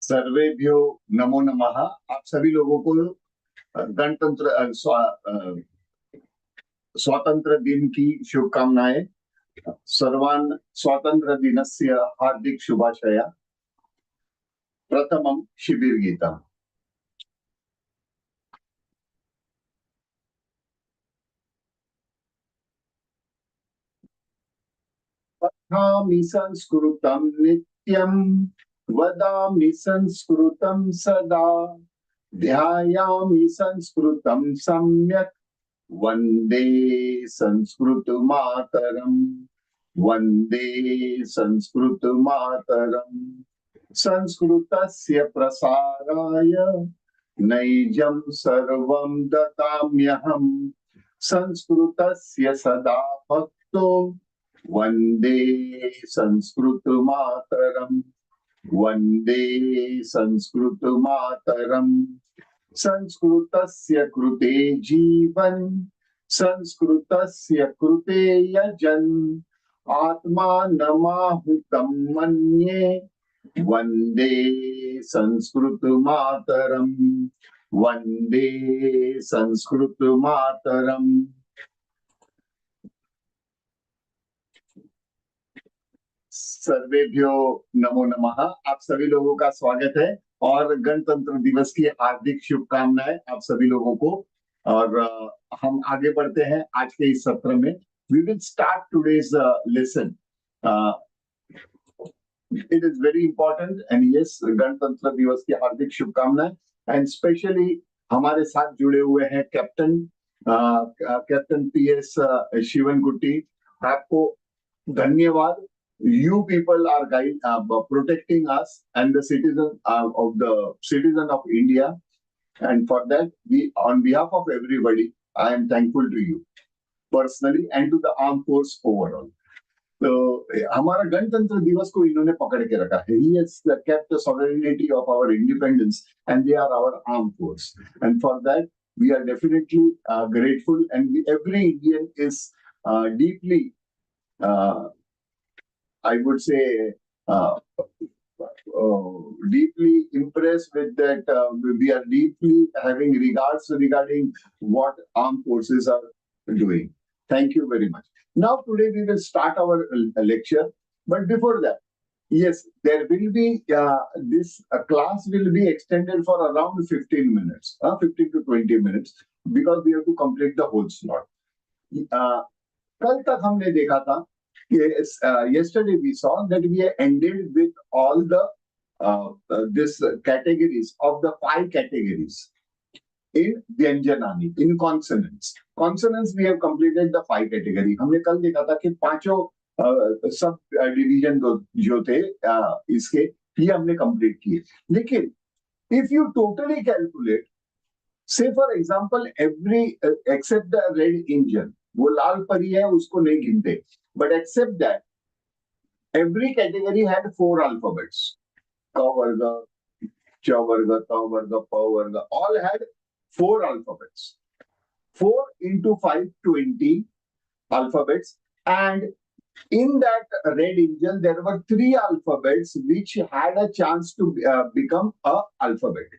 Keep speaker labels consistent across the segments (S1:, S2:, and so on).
S1: सर्वेभ्यो नमो नमः। आप सभी लोगों को गणतंत्र स्वातंत्र दिन की शुभकामनाएं। सर्वान् स्वातंत्र दिनस्य हार्दिक शुभाशया। प्रथमं शिबिरगीतम्। पठामि संस्कृतं नित्यं, वदामि संस्कृतं सदा, ध्यायामि संस्कृतं सम्यक्, वन्दे संस्कृतमातरम्, वन्दे संस्कृतमातरम्। संस्कृतस्य प्रसाराय नैजं सर्वं ददाम्यहम्, संस्कृतस्य सदा भक्तो वन्दे संस्कृतमातरम्, वन्दे संस्कृतमातरम्। संस्कृतस्य कृते जीवन्, संस्कृतस्य कृते यजन्, आत्मानमाहुतं मन्ये, वन्दे संस्कृतमातरम्, वन्दे संस्कृतमातरम्। सर्वेभ्यो नमो नमः। आप सभी लोगों का स्वागत है और गणतंत्र दिवस की हार्दिक शुभकामनाएं आप सभी लोगों को। और हम आगे बढ़ते हैं आज के इस सत्र में। We will start today's lesson. It is very important and yes, गणतंत्र दिवस की हार्दिक शुभकामनाएं। एंड स्पेशली हमारे साथ जुड़े हुए हैं कैप्टन PS शिवनकुटी। आपको धन्यवाद। You people are protecting us and the citizen of India, and for that we, on behalf of everybody, I am thankful to you personally and to the armed force overall. तो हमारा गणतंत्र दिवस को इन्होंने पकड़ के रखा है. He has kept the sovereignty of our independence, and they are our armed force. And for that we are definitely grateful, and every Indian is deeply. I would say deeply impressed with that. We are deeply having regards regarding what armed forces are doing. Thank you very much. Now today we will start our lecture, but before that, yes, there will be this class will be extended for around 15 minutes, 15 to 20 minutes, because we have to complete the whole slot. कल तक हमने देखा था. Yes, yesterday we saw that we ended with all the this categories of the 5 categories in Vyanjanani, in consonants. Consonants we have completed the 5 category. हमने कल देखा था कि पांचों सब डिवीजन जो थे इसके ये हमने कंप्लीट किए. लेकिन if you totally calculate, say for example, every except the red engine, वो लाल परी है उसको नहीं गिनते. But except that, every category had 4 alphabets. Ka varga, cha varga, ta varga, pa varga, all had 4 alphabets. 4 into 5, 20 alphabets. And in that red angel, there were 3 alphabets which had a chance to become a alphabet.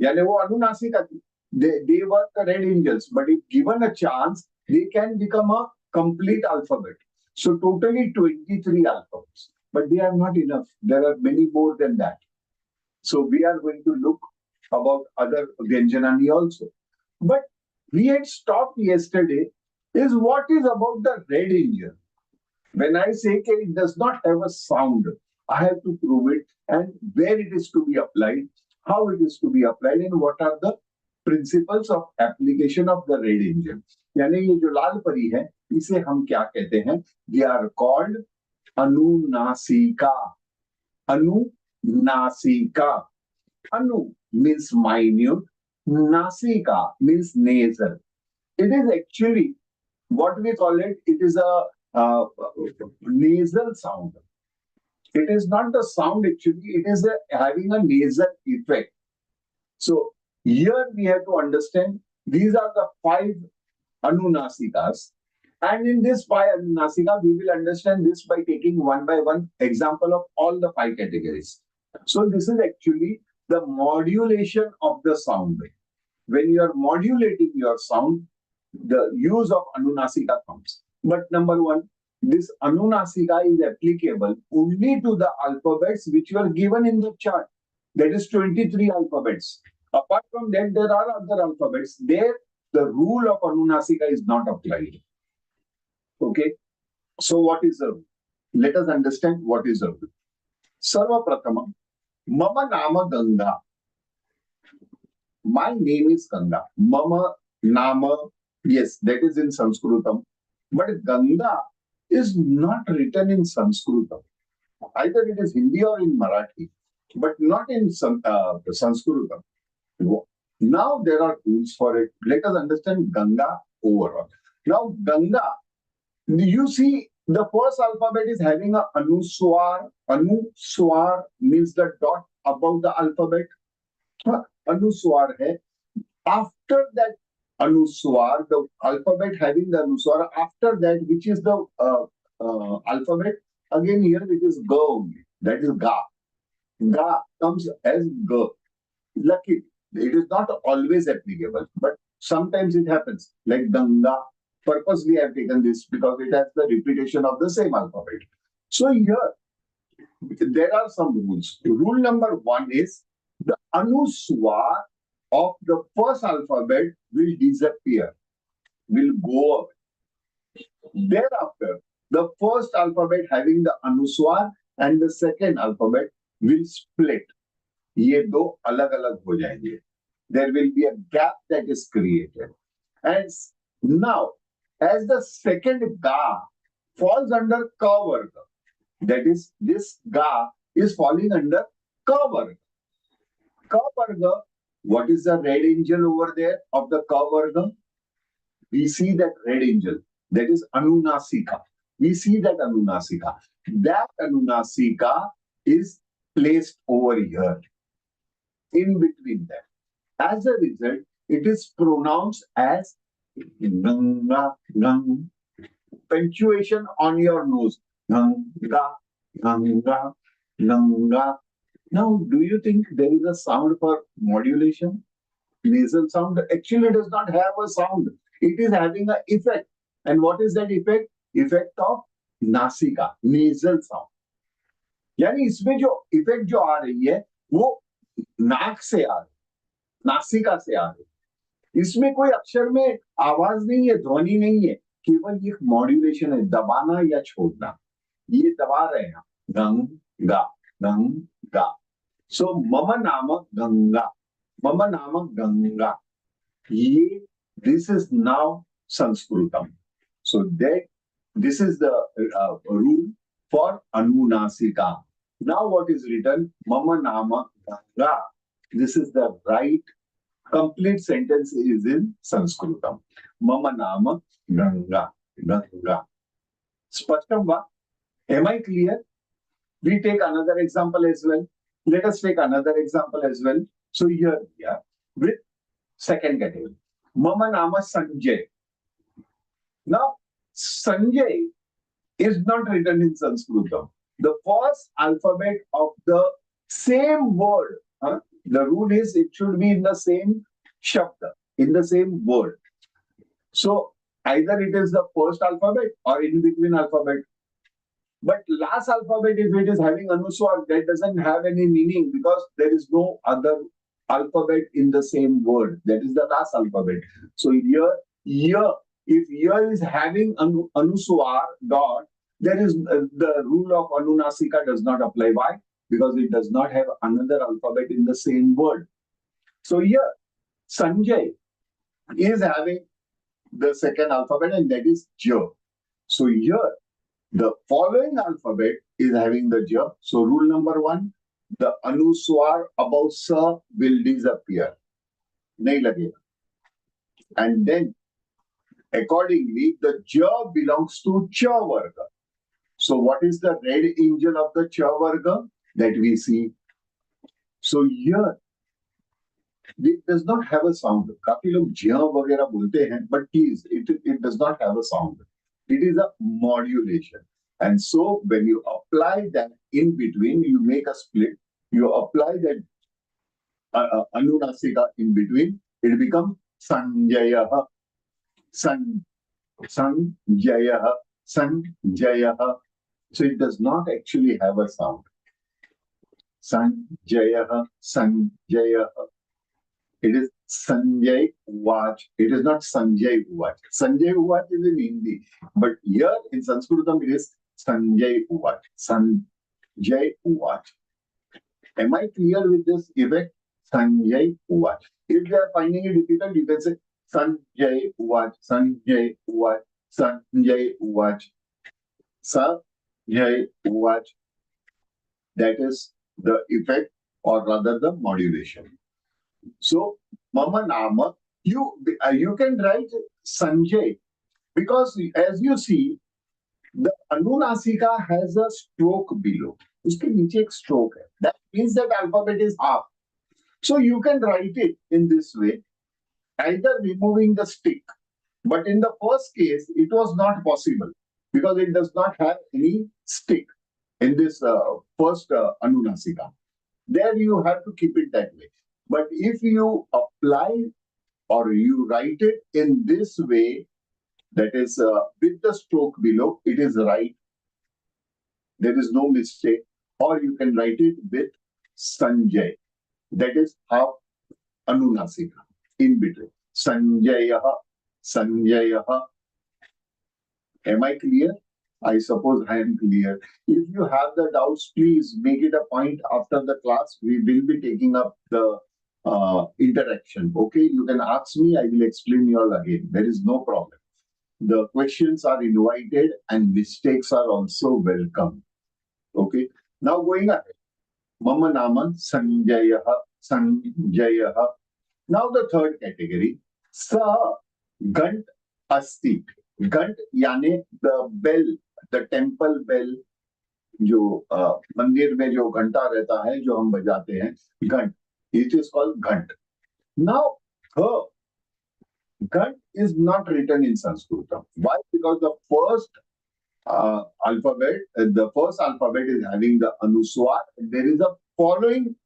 S1: यानी वो अनुनासिका थी. They were the red angels, but if given a chance, they can become a complete alphabet. So totally 23 alphabets, but they are not enough. There are many more than that. So we are going to look about other Vyanjanani also. But we had stopped yesterday is what is about the red angel. When I say that it does not have a sound, I have to prove it, and where it is to be applied, how it is to be applied, and what are the principles of application of the red angel. यानी ये जो लाल परी है इसे हम क्या कहते हैं? They are called अनुनासिका. अनुनासिका. Anu means minute, nasika means nasal. It is actually what we call it. It is a nasal sound. It is not the sound actually. It is having a nasal effect. So here we have to understand these are the 5 anunasikas, and in this 5 anunasika we will understand this by taking one by one example of all the 5 categories. So this is actually the modulation of the sound. When you are modulating your sound, the use of Anunasika comes. But number one, this Anunasika is applicable only to the alphabets which were given in the chart. That is 23 alphabets. Apart from that, there are other alphabets. There, the rule of Anunasika is not applied. Okay. So what is the rule? Let us understand what is the rule. Sarva Pratama, Mama Nama Ganga. My name is Ganga. Mama Nama, yes, that is in Sanskritam. But Ganga is not written in Sanskritam. Either it is Hindi or in Marathi, but not in Sanskritam. Now there are rules for it. Let us understand Ganga overall. Now Ganga, you see the first alphabet is having a Anuswar. Anuswar means the dot above the alphabet. Anuswar hai. After that Anuswar, the alphabet having the Anuswar, after that, which is the alphabet, again here it is Ga only. That is Ga. Ga comes as Ga. Lucky. It is not always applicable, but sometimes it happens. Like Ganga. Purposely I have taken this because it has the repetition of the same alphabet. So here, there are some rules. Rule number one is the Anuswar of the first alphabet will disappear, will go away. Thereafter, the first alphabet having the Anuswar and the second alphabet will split. ये दो अलग अलग हो जाएंगे. There will be a gap that is created. And now, as the second Ga falls under Ka Varga, that is, this Ga is falling under Ka Varga. Ka Varga, what is the red angel over there of the Ka Varga? We see that red angel. That is Anunasika. We see that Anunasika. That Anunasika is placed over here, in between them. As a result, it is pronounced as Ganga, Gang. Punctuation on your nose. Ganga, Ganga, Ganga. Now, do you think there is a sound for modulation? Nasal sound actually does not have a sound. It is having an effect. And what is that effect? Effect of Nasika, nasal sound. यानी इसमें जो effect जो आ रही है वो नाक से आ रही, नासिका से आ रही. इसमें कोई अक्षर में आवाज नहीं है, ध्वनि नहीं है, केवल एक मॉड्यूलेशन है, दबाना या छोड़ना. ये दबा रहे हैं गंगा गंगा. सो मम नाम गंगा, मम नाम गंगा. ये this is now Sanskritam. So that this is the rule for Anunasika. Now what is written? Mama Nama Ganga. This is the right complete sentence is in Sanskritam. Mama Nama Ganga. Ganga. Spashtam va? Am I clear? We take another example as well. Let us take another example as well. So here we are with second category. Mama Nama Sanjay. Now, Sanjay is not written in Sanskritam. The first alphabet of the same word, the rule is it should be in the same shabda, in the same word. So, either it is the first alphabet or in between alphabet. But last alphabet, if it is having Anuswar, that doesn't have any meaning because there is no other alphabet in the same word. That is the last alphabet. So here, if here is having Anuswar dot, there is the rule of Anunasika does not apply. Why? Because it does not have another alphabet in the same word. So here, Sanjay is having the second alphabet and that is J. So here, the following alphabet is having the J. So rule number one, the Anuswar above Sa will disappear. Nahi lagega. And then, accordingly, the J belongs to Cha Varga. So what is the red angel of the Cha Varga that we see? So here, it does not have a sound. काफी लोग ज्या वगैरह बोलते हैं, but please, it does not have a sound. It is a modulation. And so when you apply that in between, you make a split. You apply that Anunasika in between, it becomes Sanjaya, San, Sanjaya, Sanjaya. So it does not actually have a sound. Sanjaya, Sanjaya. It is Sanjay Uvach. It is not Sanjay Uvach. Sanjay Uvach is in Hindi. But here in Sanskritam, it is Sanjay Uvach. Sanjay Uvach. Am I clear with this effect? Sanjay Uvach. If they are finding it difficult, you can say Sanjay Uvach, Sanjay Uvach, Sanjay Uvach, Sanjay Uvach. That is the effect, or rather the modulation. So, Mama Nama, you can write Sanjay because as you see, the Anunasika has a stroke below. उसके नीचे एक stroke है. That means that alphabet is half. So you can write it in this way, either removing the stick. But in the first case, it was not possible because it does not have any stick in this first Anunasika. There you have to keep it that way. But if you apply or you write it in this way, that is with the stroke below, it is right. There is no mistake. Or you can write it with Sanjay. That is half Anunasika in between. Sanjayaha, Sanjayaha. Am I clear? I suppose I am clear. If you have the doubts, please make it a point after the class. We will be taking up the interaction. Okay, you can ask me. I will explain you all again. There is no problem. The questions are invited and mistakes are also welcome. Okay. Now going ahead. Mama Naman Sanjayaha, Sanjayaha. Now the third category. Sa Gant Asti. Gant यानी the bell, the temple bell, जो मंदिर में जो घंटा रहता है जो हम बजाते हैं, घंट. It is called घंट. Now घंट is not written in Sanskrit. Why? Because the first alphabet, the first alphabet is having the anuswar. There is a following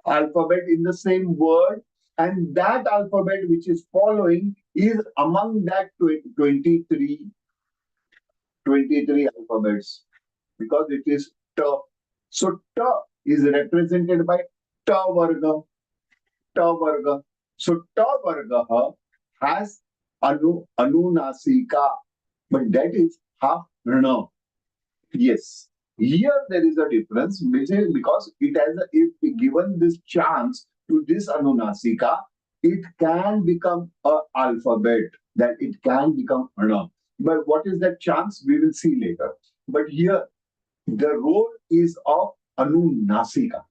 S1: alphabet in the same word, and that alphabet which is following is among that 23 alphabets, because it is ta. So ta is represented by ta varga. Ta varga. So ta varga has anunasika, but that is half rna. Yes. Here there is a difference, which is because it has if given this chance to this Anunasika, it can become an alphabet, that it can become Ana. But what is that chance? We will see later. But here, the role is of Anunasika.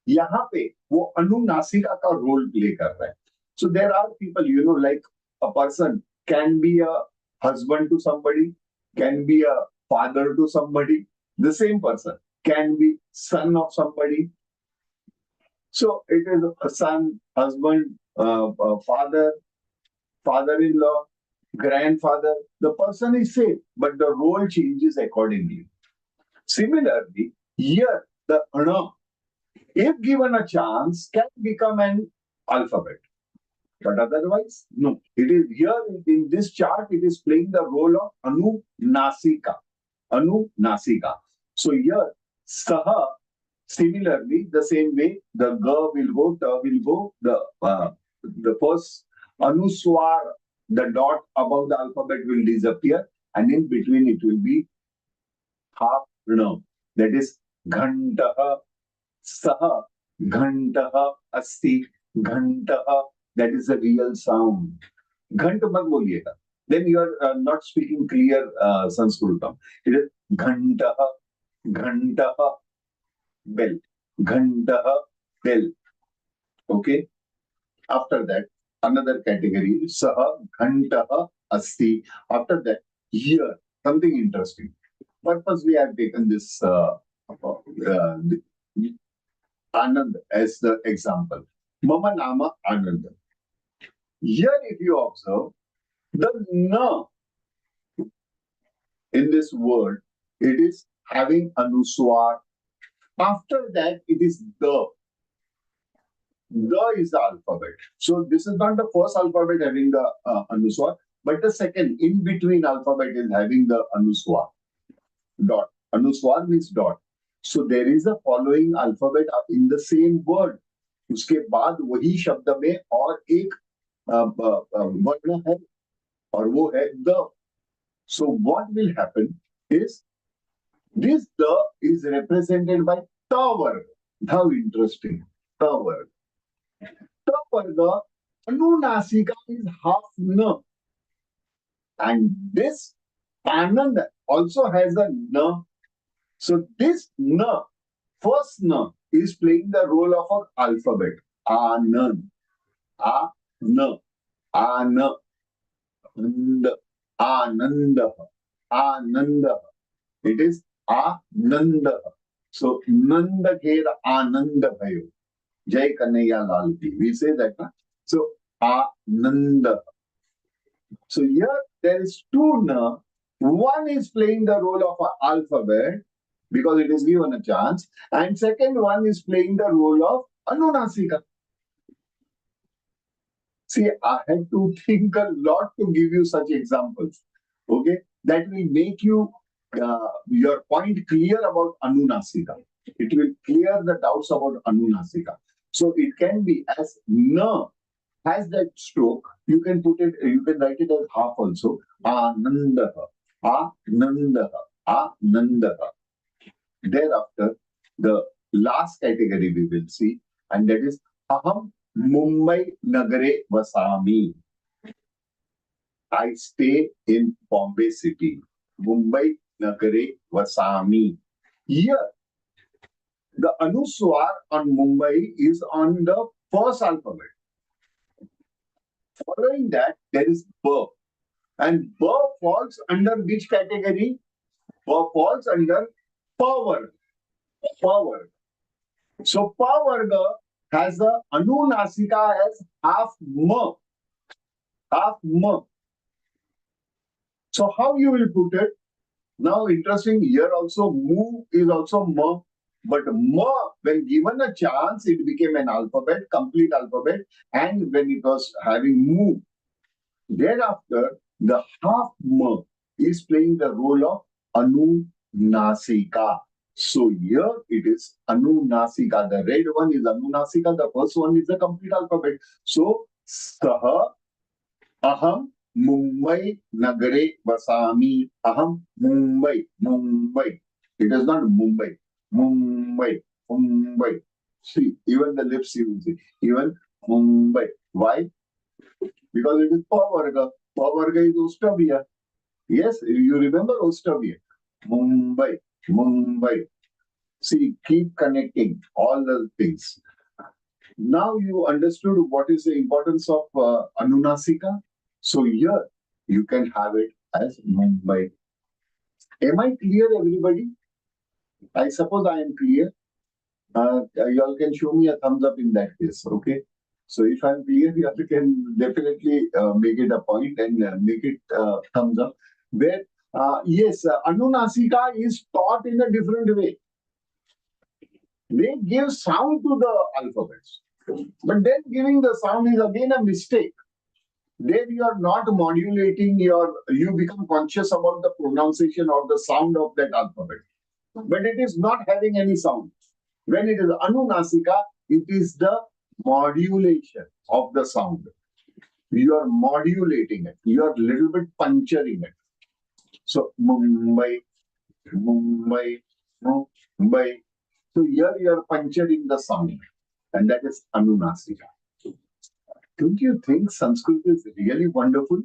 S1: यहाँ पे वो अनुनासिका का role play कर रहा है. So there are people, like a person can be a husband to somebody, can be a father to somebody. The same person can be son of somebody. So it is a son, husband, father, father-in-law, grandfather. The person is same, but the role changes accordingly. Similarly, here the ana, if given a chance, can become an alphabet. But otherwise, no. It is here in this chart, it is playing the role of Anunasika. Anunasika. So here, Saha, similarly, the same way, the Ga will go, Ta will go, the first Anuswar, the dot above the alphabet will disappear, and in between it will be half Rna. That is Ghantaha, Saha, Ghantaha, Asti, Ghantaha. That is a real sound. Ghant mat boliyega. Then you are not speaking clear Sanskritam. It is Ghantaha, Ghantaha, bell. Ghantaha, bell. Okay. After that, another category, Saha, Ghantaha, Asti. After that, here, something interesting. Purposely, I have taken this Anand as the example. Mama Nama Ananda. Here, if you observe, the na in this word, it is having anuswar. After that, it is the. The is the alphabet. So this is not the first alphabet having the anuswar, but the second in between alphabet is having the anuswar. Dot. Anuswar means dot. So there is a following alphabet in the same word. उसके बाद वही शब्द में और एक वर्ण है और वो है the. So what will happen is this the is represented by the word. How interesting. The word. The word Anunasika is half n. And this Anand also has a n. So this n, first n, is playing the role of an alphabet. Anand. A-n. Anand. Ananda. Ananda. It is Ananda. So Nanda Kher Ananda Bhayo. Jai Kanhaiya Lal Ki. We say that. Huh? So Ananda. So here there is two na. One is playing the role of an alphabet because it is given a chance, and second one is playing the role of Anunasika. See, I had to think a lot to give you such examples. Okay, that will make you your point clear about Anunasika. It will clear the doubts about Anunasika. So it can be as na has that stroke. You can put it. You can write it as half also. Anandaha, Anandaha, Anandaha. Thereafter, the last category we will see, and that is Aham Mumbai Nagare Vasami. I stay in Bombay city. Mumbai Nagare Vasami. Here, the Anuswar on Mumbai is on the first alphabet. Following that, there is B. And B falls under which category? B falls under power. Power. So power has the Anunasika as half M. Half M. So how you will put it? Now interesting, here also Mu is also M. But Ma, when given a chance, it became an alphabet, complete alphabet. And when it was having Mu, thereafter, the half Ma is playing the role of Anunasika. So here it is Anunasika. The red one is Anunasika. The first one is the complete alphabet. So, Saha, Aham, Mumbai, Nagare, Vasami. Aham, Mumbai, Mumbai. It is not Mumbai. Mumbai, Mumbai. See, even the lips you will see. Even Mumbai. Why? Because it is Pavarga. Pavarga is Ustavia. Yes, you remember Ustavia. Mumbai, Mumbai. See, keep connecting all the things. Now you understood what is the importance of Anunasika. So here you can have it as Mumbai. Am I clear, everybody? I suppose I am clear. You all can show me a thumbs up in that case, okay? So if I'm clear, you all can definitely make it a point and make it thumbs up. Where, yes, Anunasika is taught in a different way. They give sound to the alphabets. But then giving the sound is again a mistake. There you are not modulating you become conscious about the pronunciation or the sound of that alphabet. But it is not having any sound. When it is Anunasika, it is the modulation of the sound. You are modulating it. You are a little bit puncturing it. So, Mumbai, Mumbai, Mumbai. So here you are puncturing the sound. And that is Anunasika. Don't you think Sanskrit is really wonderful?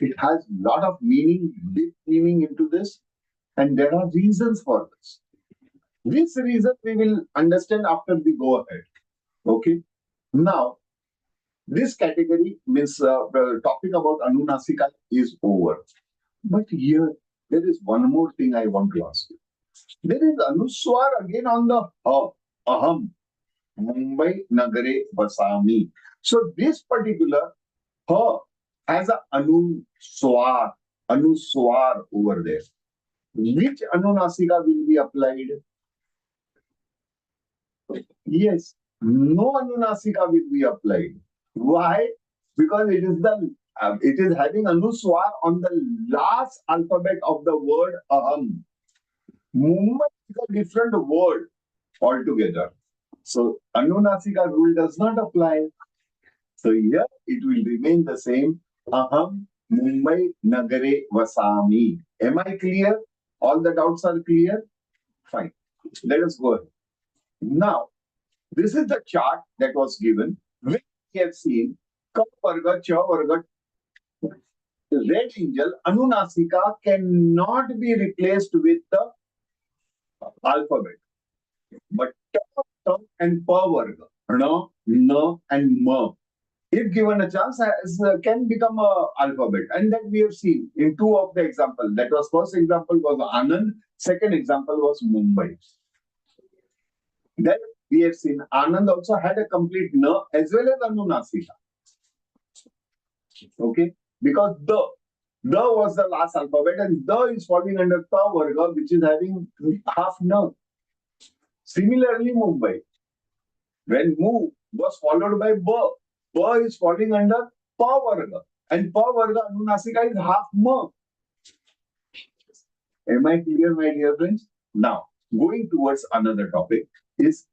S1: It has a lot of meaning, deep meaning into this. And there are reasons for this. This reason we will understand after we go ahead. Okay. Now, this category means the topic about Anunasika is over. But here, there is one more thing I want to ask you. There is Anuswar again on the Ha, Aham, Mumbai, Nagare, Vasami. So this particular Ha has a Anuswar over there. Which Anunasika will be applied? Yes, no Anunasika will be applied. Why? Because it is having Anuswar on the last alphabet of the word Aham. Mumbai is a different word altogether. So Anunasika rule does not apply. So here it will remain the same. Aham Mumbai Nagare Vasami. Am I clear? All the doubts are clear? Fine. Let us go ahead. Now, this is the chart that was given, which we have seen Ka Varga, Cha Varga, red angel, Anunasika cannot be replaced with the alphabet. But Ta, Ta and Pa Varga, Na, Na and Ma, if given a chance, can become a alphabet. And that we have seen in two of the examples. That was first example was Anand, second example was Mumbai. Then we have seen Anand also had a complete Na as well as Anunasika. Okay, because the was the last alphabet and the is falling under ta varga, which is having half na. Similarly, Mumbai, when mu was followed by ba is falling under pa varga, and pa varga Anunasika is half ma. Am I clear, my dear friends? Now, going towards another topic is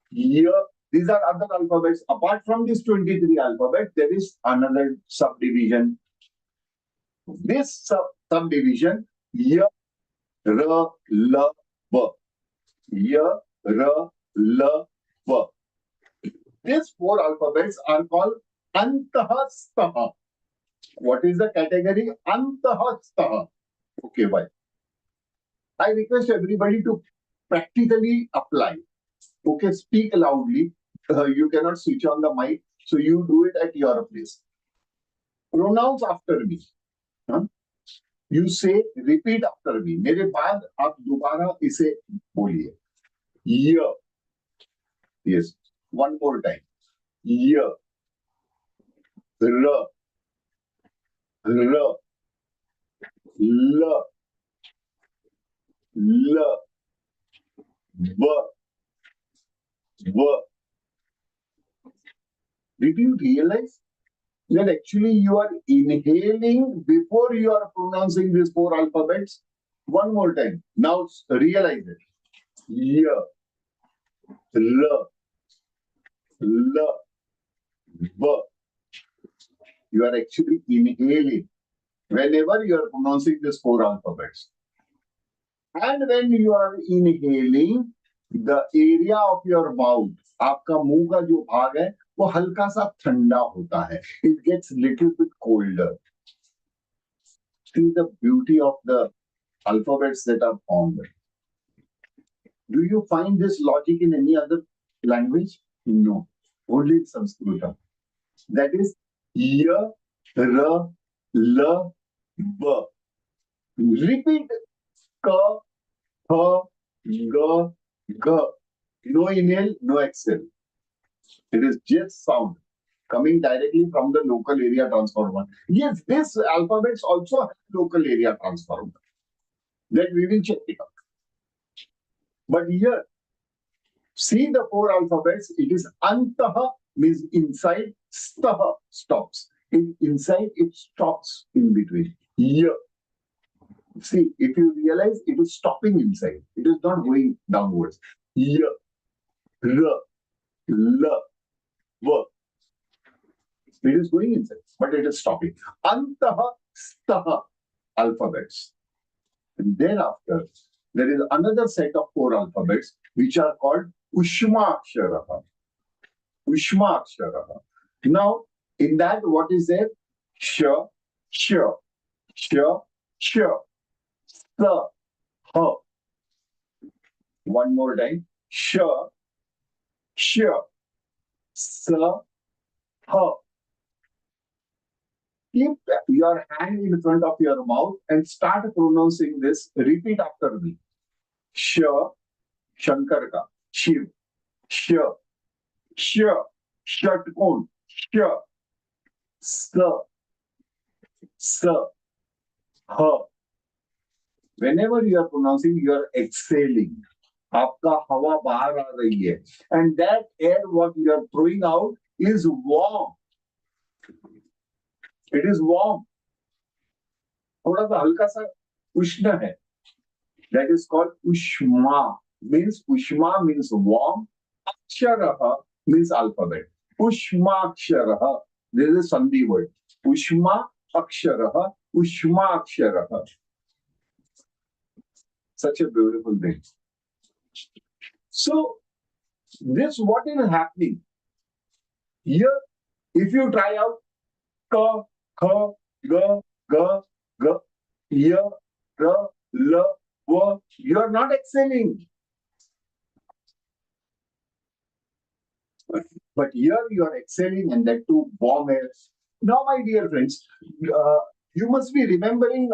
S1: here. These are other alphabets. Apart from this 23 alphabet, there is another subdivision. This subdivision, Y, R, L, B. Y, R, L, B. These four alphabets are called Antahastha. What is the category? Antahastha. Okay, why? I request everybody to practically apply. Okay, speak loudly. You cannot switch on the mic, so you do it at your place. Pronounce after me. Huh? You say, repeat after me. मेरे बाद आप दोबारा इसे बोलिए. Year. Yes. One more time. Year. R. R. L. L. B. B. Did you realize that actually you are inhaling before you are pronouncing these four alphabets? One more time. Now realize it. Year. R. L. B. You are actually inhaling whenever you are pronouncing these four alphabets. And when you are inhaling, the area of your mouth, आपका मुंह का जो भाग है वो हल्का सा ठंडा होता है. It gets little bit colder. See the beauty of the alphabets that are formed. Do you find this logic in any other language? No, only in Sanskrit. That is Y, R, L, B. Repeat Ka, Ha, G, G. No inhale, no exhale. It is just sound coming directly from the local area transformer. Yes, this alphabets also have local area transformer. That we will check it out. But here, see the four alphabets. It is Antaha means inside, Staha stops. Inside, it stops in between. Here. See, if you realize it is stopping inside, it is not going downwards. Y, R, L, V. It is going inside, but it is stopping. Antaha, Staha alphabets. And thereafter, there is another set of four alphabets which are called Ushma Aksharaha. Ushma Aksharaha. Now, in that, what is there? Sh, sh, sh, sh. Sa, ha. One more time. Sh, sh, sa, ha. Keep your hand in front of your mouth and start pronouncing this. Repeat after me. Sh, Shankar ka. Shiv. Sh, sh, Shatkon. Sh, sa, sa, ha. Whenever you are pronouncing, you are exhaling. आपका हवा बाहर आ रही है, and that air what you are throwing out is warm. It is warm. थोड़ा सा हल्का सा उष्ण है. That is called ushma. Ushma means warm. Aksharaha means alphabet. Ushma aksharaha. This is a Sandhi word. Ushma aksharaha. Ushma aksharaha. Such a beautiful thing. So, this what is happening here? If you try out ka, kha, ga, ga, ga, ya, ra, la, wa, you are not excelling. But here you are excelling, and that too warm air. Now, my dear friends, you must be remembering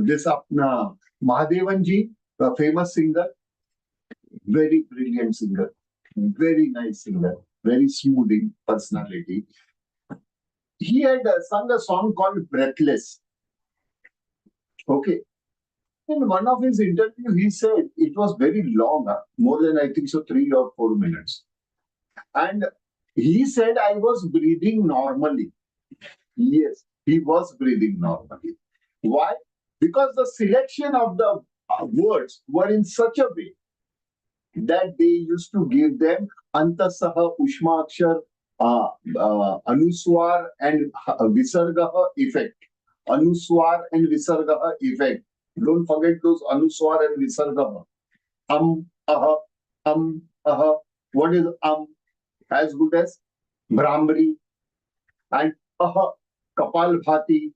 S1: this apna Mahadevan ji, the famous singer, very brilliant singer, very nice singer, very smoothing personality. He had sung a song called Breathless. Okay. In one of his interview, he said it was very long, more than I think so, 3 or 4 minutes. And he said, I was breathing normally. Yes, he was breathing normally. Why? Because the selection of the words were in such a way that they used to give them antasaha, ushmakshar, anuswar and visargaha effect. Anuswar and visargaha effect. Don't forget those anuswar and visargaha. Aha, aha. What is as good as Brahmari and Kapal Bhati.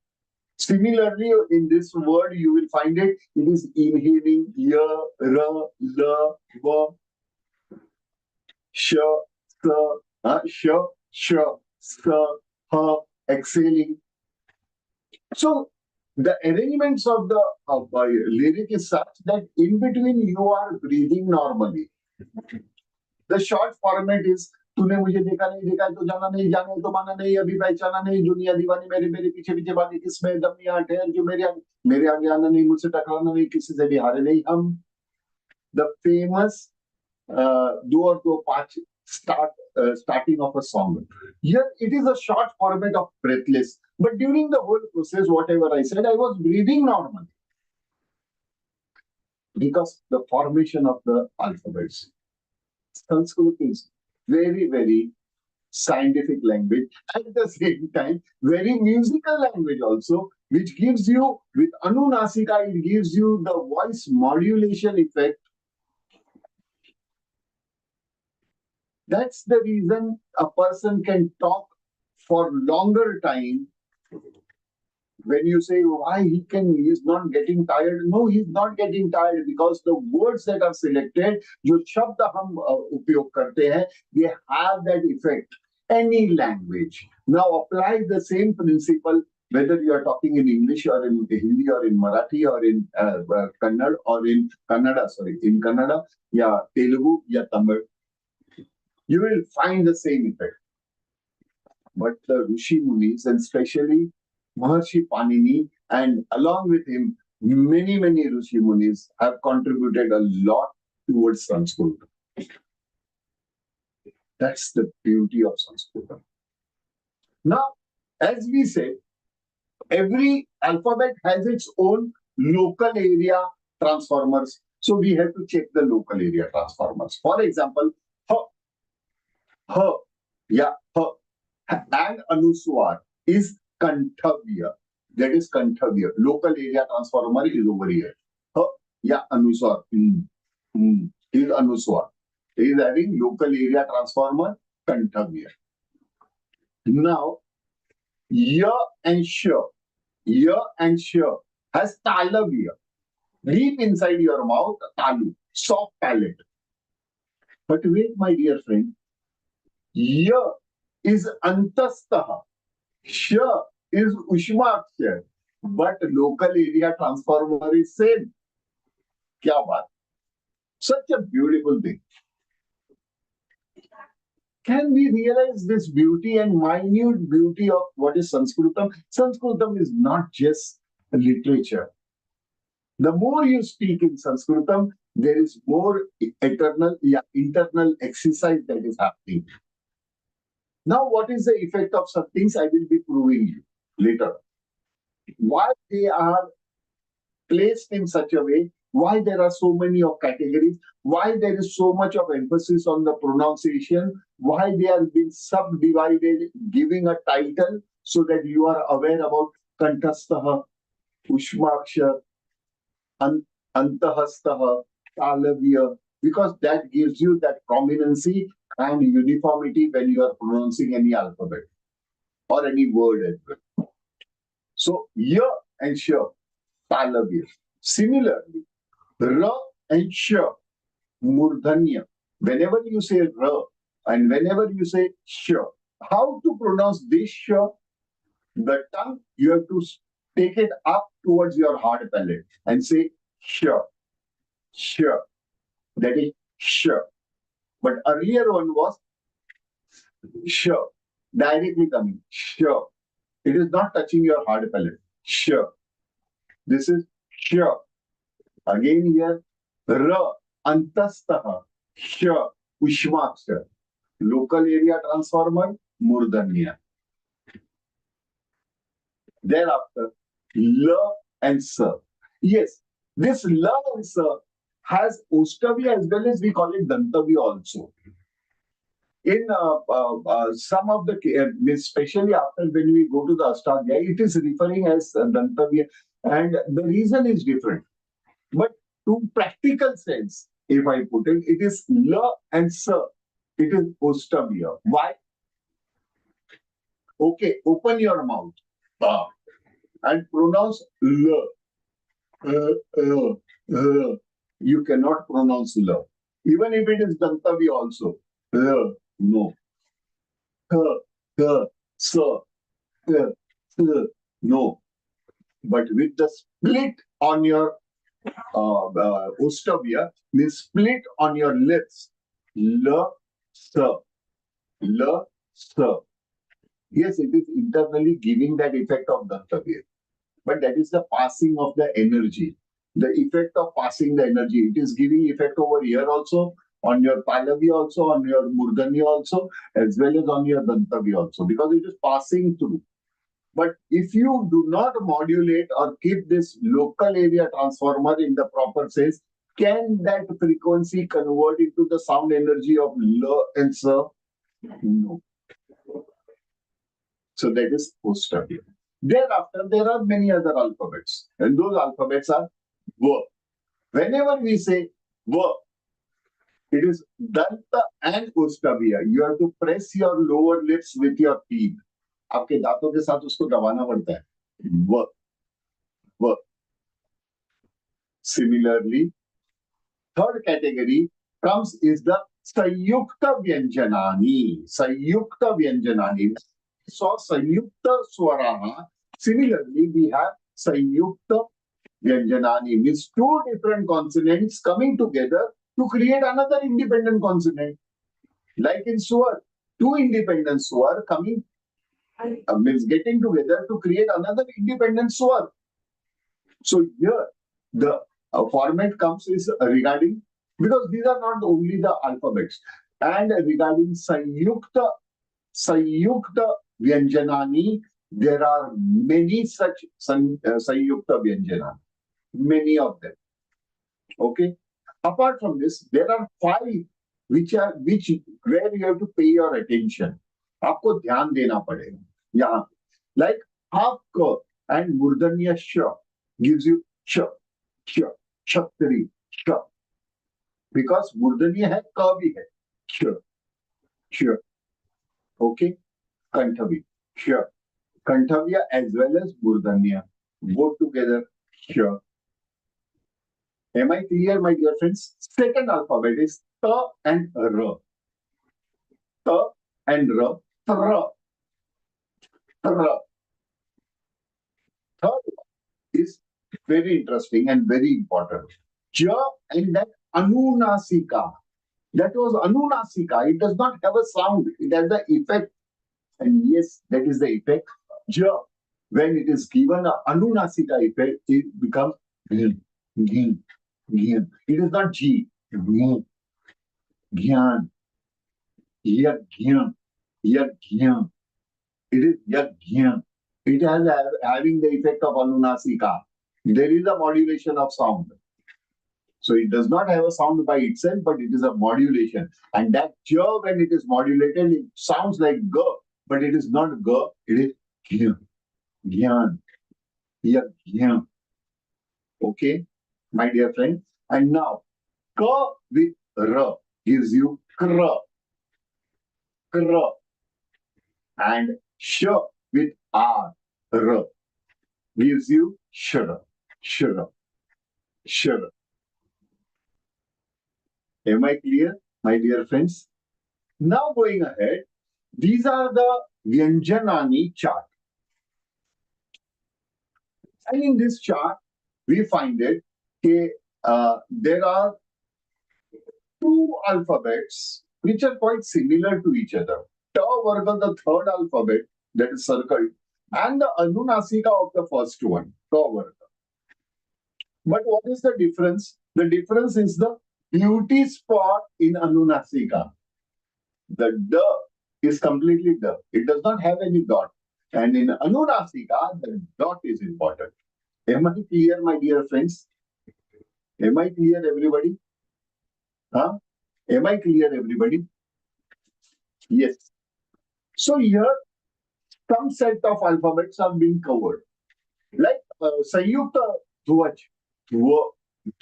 S1: Similarly, in this word, you will find it. It is inhaling ya, ra, la, va, sh, sa, sh, sa, ha, exhaling. So the arrangements of the lyric is such that in between you are breathing normally. The short format is तूने मुझे देखा नहीं देखा है तो जाना नहीं जाना है तो माना नहीं अभी पहचाना नहीं दुनिया दीवानी मेरे मेरे पीछे पीछे बाकी किसमें दम यहाँ ठहर जो मेरे आगे आना नहीं मुझसे टकराना नहीं किसी से भी हारे नहीं हम the famous दो और दो पांच starting of a song. Here it is a short format of breathless, but during the whole process whatever I said I was breathing normally because the formation of the alphabets. Sanskrit is very, very scientific language. At the same time, very musical language also, which gives you, with Anunasika, it gives you the voice modulation effect. That's the reason a person can talk for longer time. When you say why he's not getting tired, no, he's not getting tired because the words that are selected, जो शब्द हम उपयोग करते हैं, they have that effect. Any language. Now apply the same principle whether you are talking in English or in Hindi or in Marathi or in Kannada or in Kannada, in Kannada, yeah, Telugu, yeah, Tamil. You will find the same effect. But the Rishi Munis, and especially Maharshi Panini, and along with him, many Rishi Munis have contributed a lot towards Sanskrit. That's the beauty of Sanskrit. Now, as we said, every alphabet has its own local area transformers. So we have to check the local area transformers. For example, yeah, and Anuswar is Kanthavya. That is Kanthavya. Local area transformer is over here. Yeah, Anuswar. Is Anuswar. He is having local area transformer Kanthavya. Now, Ya and Sha. Ya and Sha has Talavya. Deep inside your mouth, Talu. Soft palate. But wait, my dear friend. Ya is Antastaha. Sha is Ushmakshar. But local area transformer is same. Kya baat? Such a beautiful thing. Can we realize this beauty and minute beauty of what is Sanskritam? Sanskritam is not just a literature. The more you speak in Sanskritam, There is more internal exercise that is happening. Now, what is the effect of some things? I will be proving you later. Why they are placed in such a way, why there are so many of categories, why there is so much of emphasis on the pronunciation, why they are being subdivided, giving a title so that you are aware about Kantastaha, Ushmakshar, Antahastaha, Talavya, because that gives you that prominency and uniformity when you are pronouncing any alphabet or any word as well. So, ya and sha, Talavya. Similarly, ra and sha, Murdhanya. Whenever you say ra and whenever you say sha, how to pronounce this sha? The tongue, you have to take it up towards your hard palate and say sha, sha. That is sha. But earlier one was sha, directly coming. Sha. It is not touching your hard palate. Sha. This is sha. Again here, ra, antastaha, sha, ushmaksha. Local area transformer, murdanya. Thereafter, la and sa. Yes, this la and sa has Ostavya as well as we call it Dantavya also. In some of the, especially after when we go to the Ashtadhya, it is referring as Dantavya, and the reason is different. But to practical sense, if I put it, it is la and sa. It is Ostavya. Why? Okay, open your mouth and pronounce la. Uh, uh, you cannot pronounce la. Even if it is Dantavi also. No. So, no. But with the split on your Ostavya, means split on your lips. La, sa. La, sa. Yes, it is internally giving that effect of Dantavya. But that is the passing of the energy. The effect of passing the energy. It is giving effect over here also, on your Pallavi also, on your Murdanya also, as well as on your Dantavi also, because it is passing through. But if you do not modulate or keep this local area transformer in the proper sense, can that frequency convert into the sound energy of la and sa? No. So that is post-study. Thereafter, there are many other alphabets, and those alphabets are V. Whenever we say V, it is Danta and Ustavya. You have to press your lower lips with your teeth. आपके दांतों के साथ उसको दबाना पड़ता है. V, V. Similarly, third category comes is the Sayukta Vyanjanani. Sayukta Vyanjanani. So Sayukta Swaraha. Similarly, we have Sayukta Vyanjanani. Means two different consonants coming together to create another independent consonant. Like in Swar, two independent Swar coming, means getting together to create another independent Swar. So here, the format comes is regarding, because these are not only the alphabets, and regarding Sayukta Vyanjanani, there are many such Sayukta Vyanjanani, many of them. Okay. Apart from this, there are 5 which where you have to pay your attention. आपको ध्यान देना पड़ेगा यहाँ. Like half ka and Murdanya sha gives you sha, sha, Kshatri, sha. Because Murdanya hai, ka bhi hai. Sha, sha. Okay. Kanthavi, sha. Kanthavya as well as Murdanya. Both together, sha. Am I clear, my dear friends? Second alphabet is ta and ra. Ta and ra. Tra. Tra. Third is very interesting and very important. Ja and that Anunasika. That was Anunasika. It does not have a sound. It has the effect. And yes, that is the effect. Ja. When it is given a Anunasika effect, it becomes ghing, ghing. Gyan. It is not G. Gyan. Gyan. Yagyan. Yagyan. It is Yagyan. It has having the effect of Anunasika. There is a modulation of sound. So it does not have a sound by itself, but it is a modulation. And that j, when it is modulated, it sounds like g, but it is not g, it is gyan. Gyan. Gyan. Okay, my dear friend. And now, k with r gives you kr, kr. And sh with r gives you shra, shra, shra. Am I clear, my dear friends? Now going ahead, these are the Vyanjanani chart. And in this chart, we find it there are two alphabets which are quite similar to each other. Ta Varga, the third alphabet that is circled, and the Anunasika of the first one, Ta Varga. But what is the difference? The difference is the beauty spot in Anunasika. The D is completely D. It does not have any dot. And in Anunasika, the dot is important. Am I clear, my dear friends? Am I clear, everybody? Huh? Am I clear, everybody? Yes. So here, some set of alphabets are being covered. Like Sanyukta Dhwaj, Dhwa,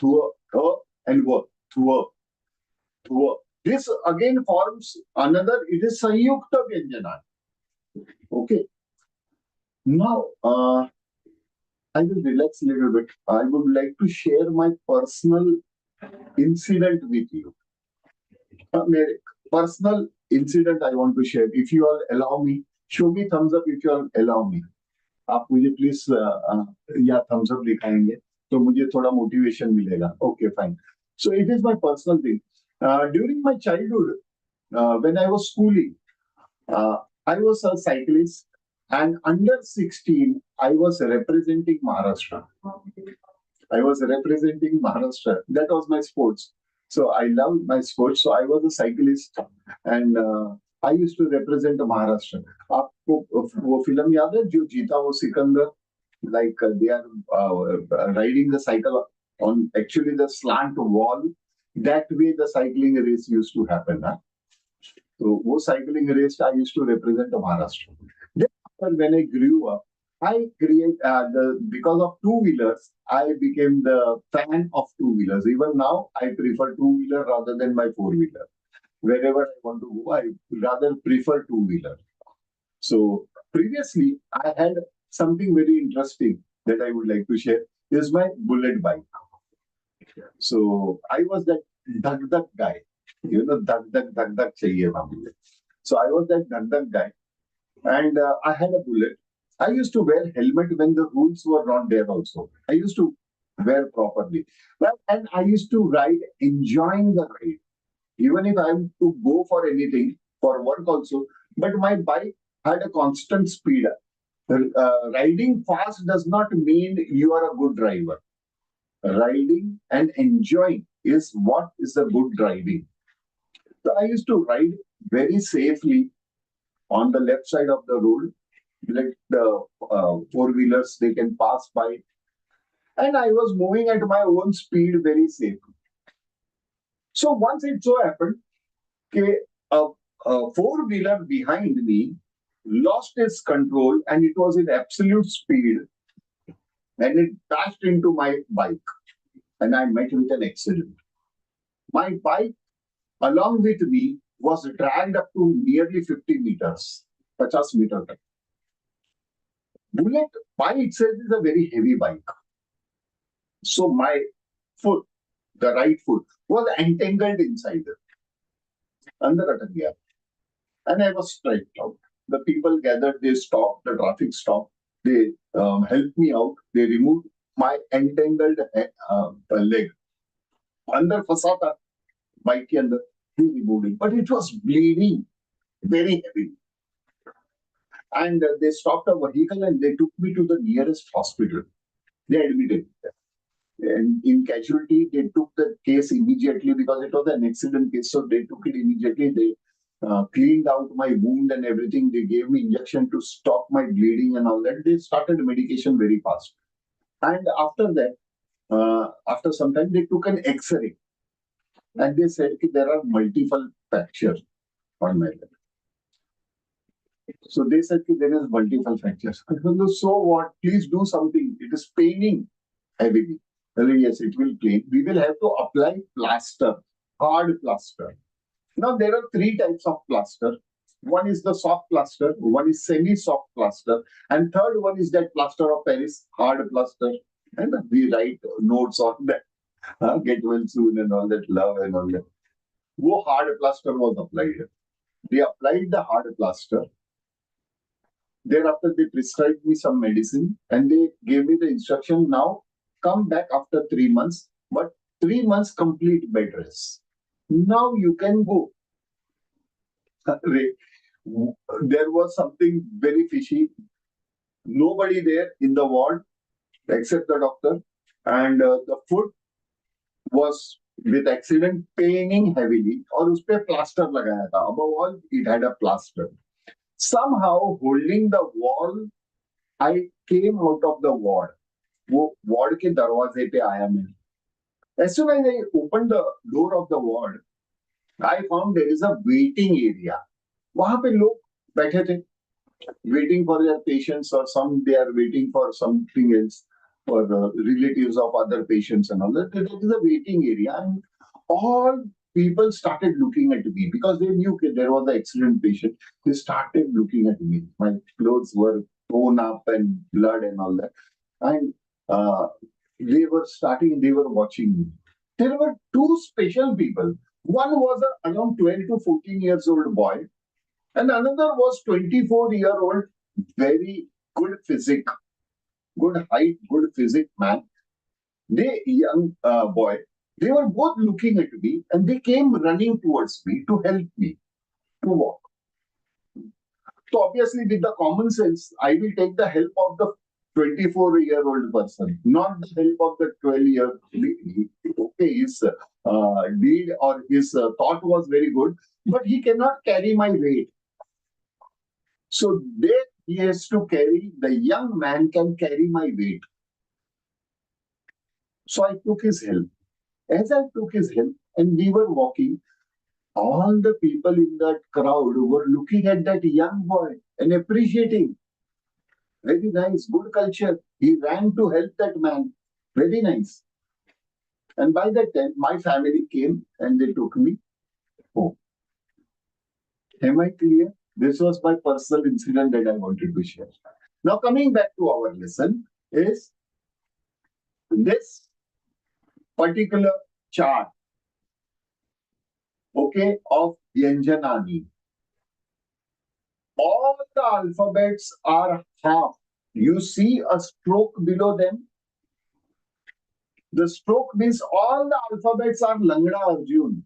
S1: Dhwa, Dha, and Va, Dhwa, Dhwa. This again forms another, it is Sanyukta Vyanjana. Okay. Now, I will relax a little bit. I would like to share my personal incident with you. मेरे personal incident I want to share. If you all allow me, show me thumbs up if you all allow me. आप मुझे please या thumbs up दिखाएंगे तो मुझे थोड़ा motivation मिलेगा. Okay, fine. So it is my personal thing. During my childhood, when I was schooling, I was a cyclist, and under 16, I was representing Maharashtra. I was representing Maharashtra. That was my sports. So I loved my sports. So I was a cyclist, and I used to represent Maharashtra. आपको वो film याद है जो जीता वो Sikandar? Like they are riding the cycle on actually the slant wall. That way the cycling race used to happen. Huh? So वो cycling race I used to represent Maharashtra. Then when I grew up, I create because of two-wheelers, I became the fan of two-wheelers. Even now, I prefer two-wheeler rather than my four-wheeler. Wherever I want to go, I rather prefer two-wheeler. So previously, I had something very interesting that I would like to share. Is my bullet bike. So I was that dhak guy. You know, dhak chahiye mujhe. So I was that dhak guy, and I had a bullet. I used to wear helmet when the rules were not there also. I used to wear properly. Well, and I used to ride, enjoying the ride. Even if I have to go for anything, for work also. But my bike had a constant speed. Riding fast does not mean you are a good driver. Riding and enjoying is what is a good driving. So I used to ride very safely on the left side of the road. Let the four-wheelers, they can pass by. And I was moving at my own speed very safely. So once it so happened, a four-wheeler behind me lost its control, and it was in absolute speed, and it dashed into my bike, and I met with an accident. My bike, along with me, was dragged up to nearly 50 meters, 50 meters. Bullet by itself is a very heavy bike. So my foot, the right foot, was entangled inside it. Under attack gaya. And I was straight out. The people gathered, they stopped, the traffic stopped. They helped me out. They removed my entangled leg. Under fasata, bike ke andar, they removed it. But it was bleeding very heavy. And they stopped a vehicle and they took me to the nearest hospital. They admitted me there. And in casualty, they took the case immediately because it was an accident case. So they took it immediately. They cleaned out my wound and everything. They gave me injection to stop my bleeding and all that. They started medication very fast. And after that, after some time, they took an X-ray and they said that there are multiple fractures on my leg. So they said that there is multiple fractures. So what? Please do something. It is paining heavily. Well, yes, it will pain. We will have to apply plaster, hard plaster. Now there are three types of plaster. One is the soft plaster, one is semi-soft plaster, and third one is that plaster of Paris, hard plaster. And we write notes on that. Get well soon and all that, love and all that. Wo hard plaster was applied. They applied the hard plaster. Thereafter, they prescribed me some medicine and they gave me the instruction, now come back after 3 months, but 3 months complete bed rest. Now you can go. There was something very fishy. Nobody there in the ward except the doctor, and the foot was with accident paining heavily. और उस पे plaster लगाया था. Above all, it had a plaster. Somehow, holding the wall, I came out of the ward. वो ward के दरवाजे पे आया मैं. As soon as I opened the door of the ward, I found there is a waiting area. वहां पे लोग बैठे थे, waiting for their patients, or some they are waiting for something else, for relatives of other patients and all that. There is a waiting area, and all people started looking at me because they knew that there was an accident patient. They started looking at me. My clothes were torn up and blood and all that, and they were watching me. There were two special people. One was around 12 to 14 years old boy, and another was 24-year-old, very good physique, good height, good physique man. They young boy. They were both looking at me, and they came running towards me to help me to walk. So obviously, with the common sense, I will take the help of the 24-year-old person, not the help of the 12-year. Okay, his deed or his thought was very good, but he cannot carry my weight. So there he has to carry, the young man can carry my weight. So I took his help. As I took his help and we were walking, all the people in that crowd were looking at that young boy and appreciating. Very nice, good culture. He ran to help that man. Very nice. And by that time, my family came and they took me home. Am I clear? This was my personal incident that I wanted to share. Now, coming back to our lesson, is this particular chart, okay, of Vyanjanani. All the alphabets are half. You see a stroke below them. The stroke means all the alphabets are Langda Arjun.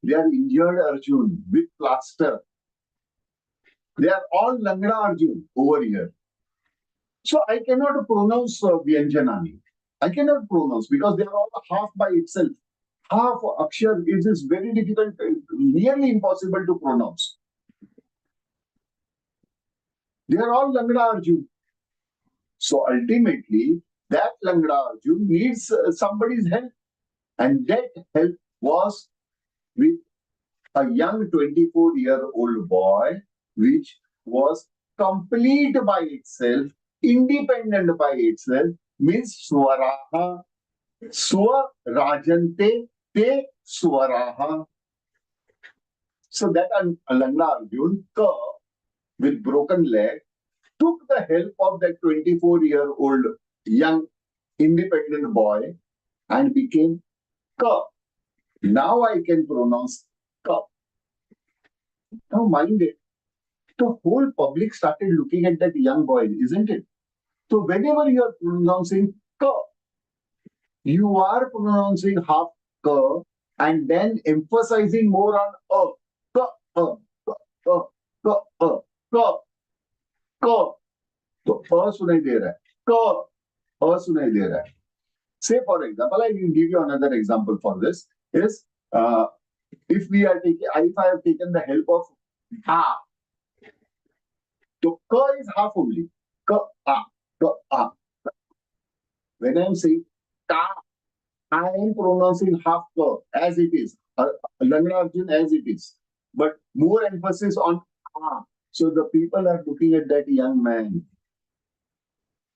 S1: They are injured Arjun with plaster. They are all Langda Arjun over here. So I cannot pronounce Vyanjanani. I cannot pronounce because they are all half by itself. Half akshar is very difficult, nearly impossible to pronounce. They are all Langda Arjun. So ultimately, that Langda Arjun needs somebody's help. And that help was with a young 24-year-old boy, which was complete by itself, independent by itself, means Swaraha. Swarajante te Swaraha. So that Langda Arjun, with broken leg, took the help of that 24-year-old young independent boy and became Ka. Now I can pronounce Ka. Now mind it, the whole public started looking at that young boy, isn't it? So whenever you are pronouncing Ka, you are pronouncing half Ka and then emphasizing more on Ka, Ka, Ka, Ka, Ka, Ka. क तो अ सुनाई दे रहा है, क अ सुनाई दे रहा है. Say, for example, I will give you another example for this. Is if we are taking, if I have taken the help of half, so ka is half only. Ka, a, ka, a. When I am saying ka, I am pronouncing half ka as it is, Langda Arjun as it is, but more emphasis on ka. So the people are looking at that young man.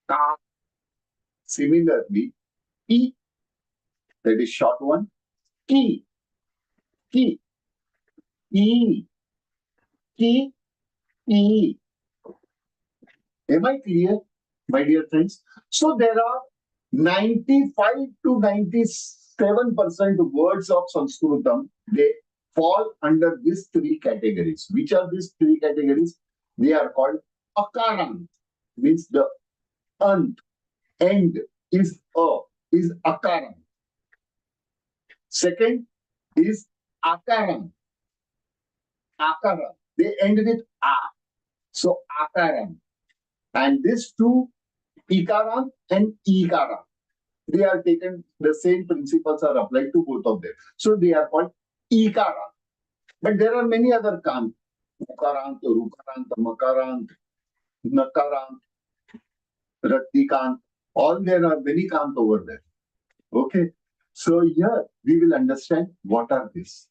S1: Ka. Similarly, e, that is short one, ki, ki, e, ki, e. Am I clear, my dear friends? So there are 95 to 97% words of Sanskritam. They fall under these three categories. Which are these three categories? They are called akarant, means the ant, end is akarant. Second is akarant, akara. They end with a. So akarant. And these two, Ikaran and Ikaran, they are taken, the same principles are applied to both of them. So they are called Ikaran. But there are many other Kant. Ukarant, Rukarant, Makarant, Nakarant, Ratikant. All there are many Kant over there. Okay. So here we will understand what are these.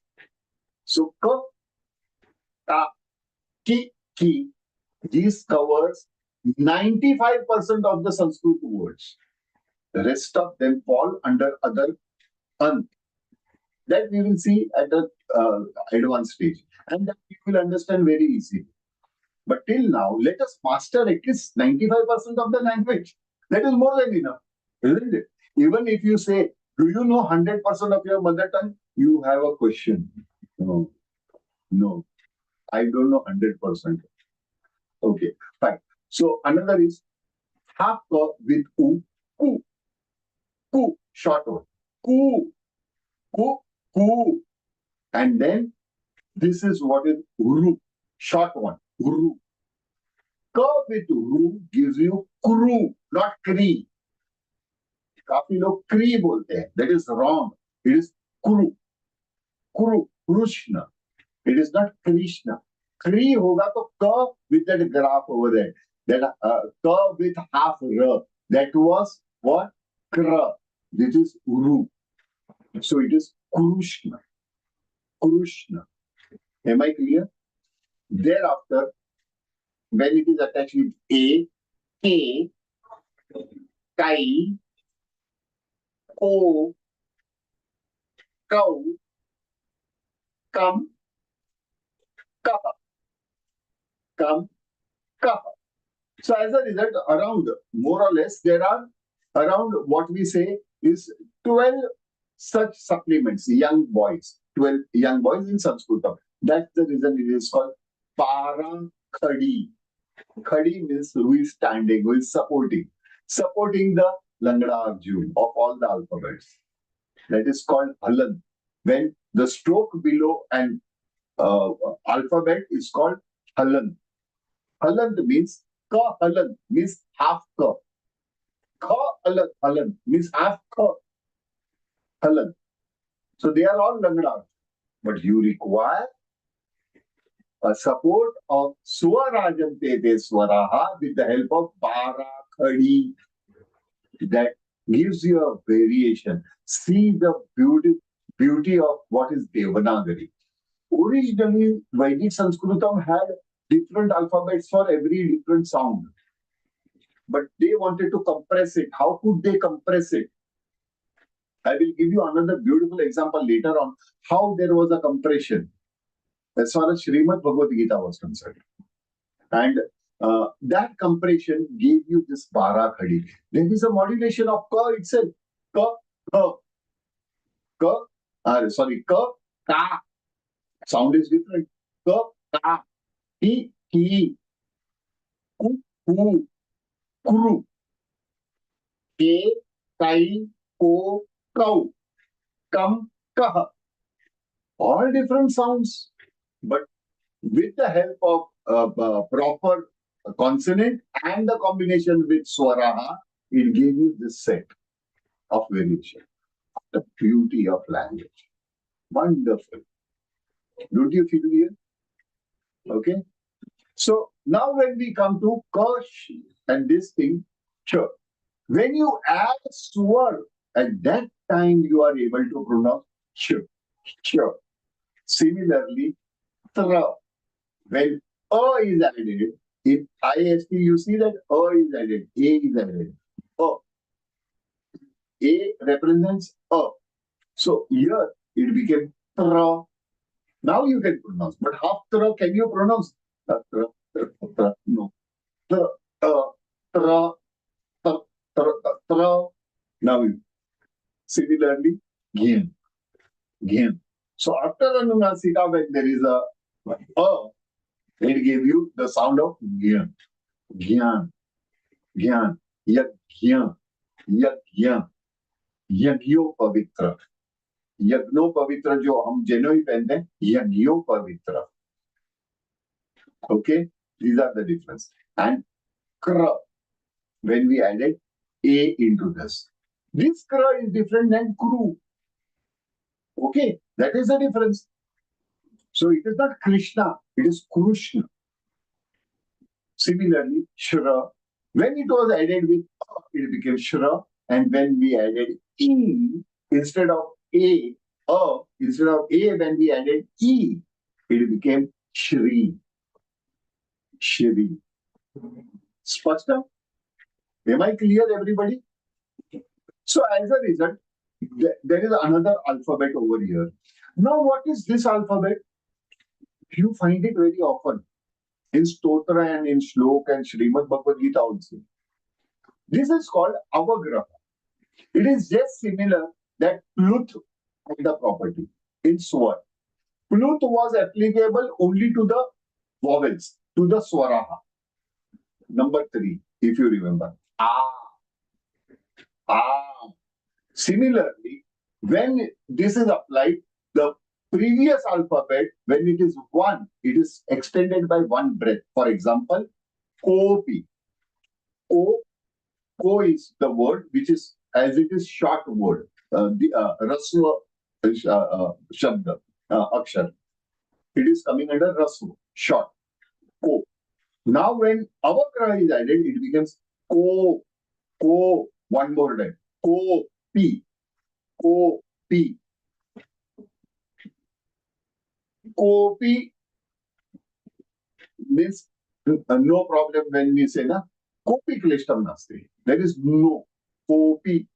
S1: So Ka, Ta, Ki, Ki, these covers 95% of the Sanskrit words. The rest of them fall under other ant. That we will see at the advanced stage. And that you will understand very easily. But till now, let us master at least 95% of the language. That is more than enough, isn't it? Even if you say, do you know 100% of your mother tongue? You have a question. No, no, I don't know 100%. Okay, fine. So another is half with u, ku, ku, short one. Ku, ku, ku. And then this is what is ru, short one. Ru. Ka with ru gives you kru, not kri. काफी लोग क्री बोलते हैं. That is wrong. It is kru, kru, Krishna. It is not Krishna. Kri होगा तो ka with that graph over there. That ka with half r. That was what? Kra. This is ru. So it is Krishna. Krishna. Am I clear? Thereafter, when it is attached with a, k, kai, ko, kau, kam, kapha, kam, kapha. So as a result, around more or less, there are around what we say is 12 such supplements, young boys, 12 young boys in Sanskrit. That's the reason it is called para khadi. Khadi means who is standing, who is supporting the Langda Arjun of all the alphabets. That is called halan. When the stroke below an alphabet is called halan. Halan means ka halan means half ka. Ka halan halan means half ka halan. So they are all Langda. But you require a support of Swarajam Tete Swaraha with the help of Para Khadi. That gives you a variation. See the beauty of what is Devanagari. Originally, Vedic Sanskritam had different alphabets for every different sound. But they wanted to compress it. How could they compress it? I will give you another beautiful example later on how there was a compression as far as Srimad Bhagavad Gita was concerned. And that compression gave you this Bara Khadi. There is a modulation of Ka itself. Ka, Ka, Ka, Ka. Sound is different. Ka, Ka, Ki, Ki, Ku, Ku, Kuru, Ke, Kai, Ko, Kau, Kam, Kah. All different sounds. But with the help of proper consonant and the combination with swaraha, it gave you this set. of variation. The beauty of language. Wonderful. Don't you feel here? Okay. So now when we come to Kash and this thing, sure. When you add swar, at that time you are able to pronounce sure. Sure. Similarly, tra. When is added, in IST you see that is added, A is added. A represents a. So here it became tra. Now you can pronounce, but half tra can you pronounce? No. Tra, tra, tra, tra, tra. Now you. Similarly, gyan, gyan. So after Anunasika, when there is a, it gave you the sound of gyan, gyan, gyan, yagyan, yagyan, यज्ञो पवित्र यज्ञो पवित्र जो हम जेनो ही पहनते हैं यज्ञो पवित्र okay these are the difference and kra when we added a into this kra is different than kru okay that is the difference so it is not Krishna it is Krishna similarly shra when it was added with it became shra and when we added e instead of a instead of a when we added e it became shri shri spashta am I clear everybody so as a result there is another alphabet over here now what is this alphabet you find it very often in stotra and in shlok and Srimad Bhagavad Gita also this is called avagraha. It is just similar that Pluth had the property in swar. Pluth was applicable only to the vowels, to the swaraha. Number 3, if you remember. Similarly, when this is applied, the previous alphabet, when it is 1, it is extended by 1 breath. For example, kopi. Ko is the word which is as it is short word, the raswa shabda, akshar. It is coming under raswa, short, ko. Now when avagraha is added, it becomes ko, one more time, ko, pi, kopi means no problem when we say na, kopi klishtam nasti. There is no kopi.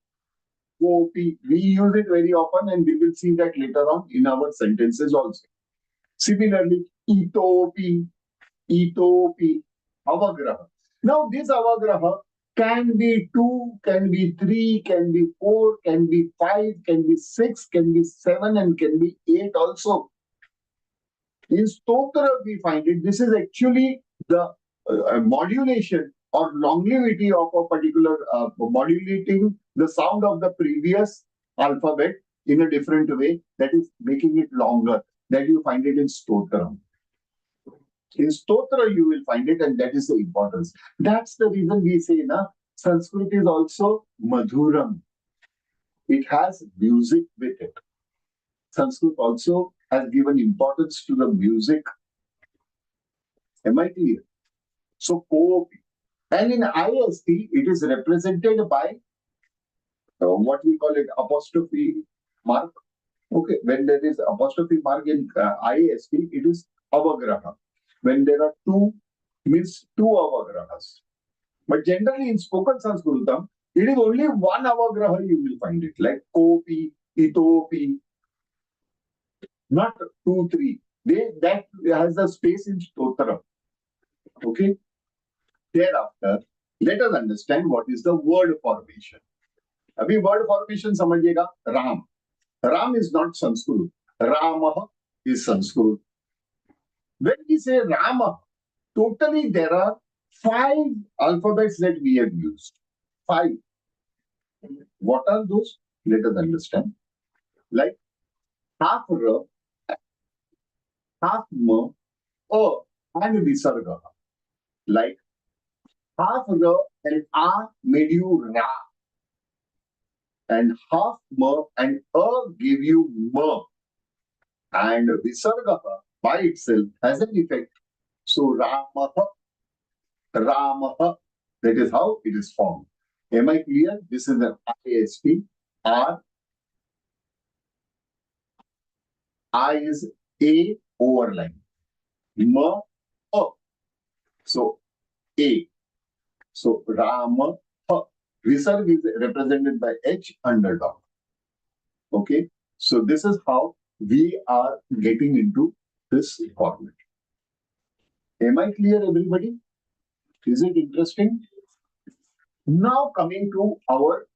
S1: We use it very often and we will see that later on in our sentences also. Similarly, itopi, avagraha. Now this avagraha can be 2, can be 3, can be 4, can be 5, can be 6, can be 7 and can be 8 also. In stotra we find it, this is actually the modulation or longevity of a particular modulating the sound of the previous alphabet in a different way that is making it longer that you find it in stotra. In stotra you will find it and that is the importance. That's the reason we say na Sanskrit is also madhuram. It has music with it. Sanskrit also has given importance to the music. Am I clear? So kopi. And in IST, it is represented by what we call it apostrophe mark. Okay, when there is apostrophe mark in IST, it is avagraha. When there are 2, means 2 avagrahas. But generally in spoken Sanskritam, it is only 1 avagraha you will find it, like kopi, itopi, not 2, 3. That has a space in stotra. Okay. Thereafter, let us understand what is the word formation. Abhi word formation समझिएगा. Ram. Ram is not Sanskrit. Rama is Sanskrit. When we say Rama, totally there are 5 alphabets that we have used. 5. What are those? Let us understand. Like half R, half M, and Visarga. Like half R and A made you Ra. and half ma and give you ma, and visarga by itself has an effect. So Ramaha, that is how it is formed. Am I clear? This is an IST. R, I is A overline. Ma, A. So A. So Rama, Visarg is represented by H underdog. Okay. So this is how we are getting into this format. Am I clear, everybody? Is it interesting? Now coming to our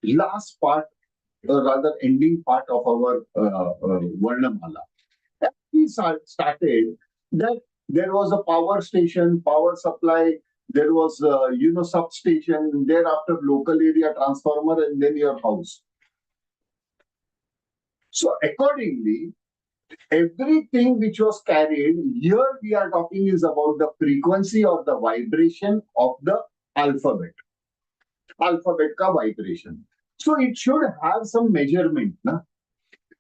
S1: last part, or rather ending part of our Varnamala. We started that there was a power station, power supply, there was substation, thereafter local area transformer, and then your house. So accordingly, everything which was carried here, we are talking is about the frequency or the vibration of the alphabet ka vibration. So it should have some measurement. Na?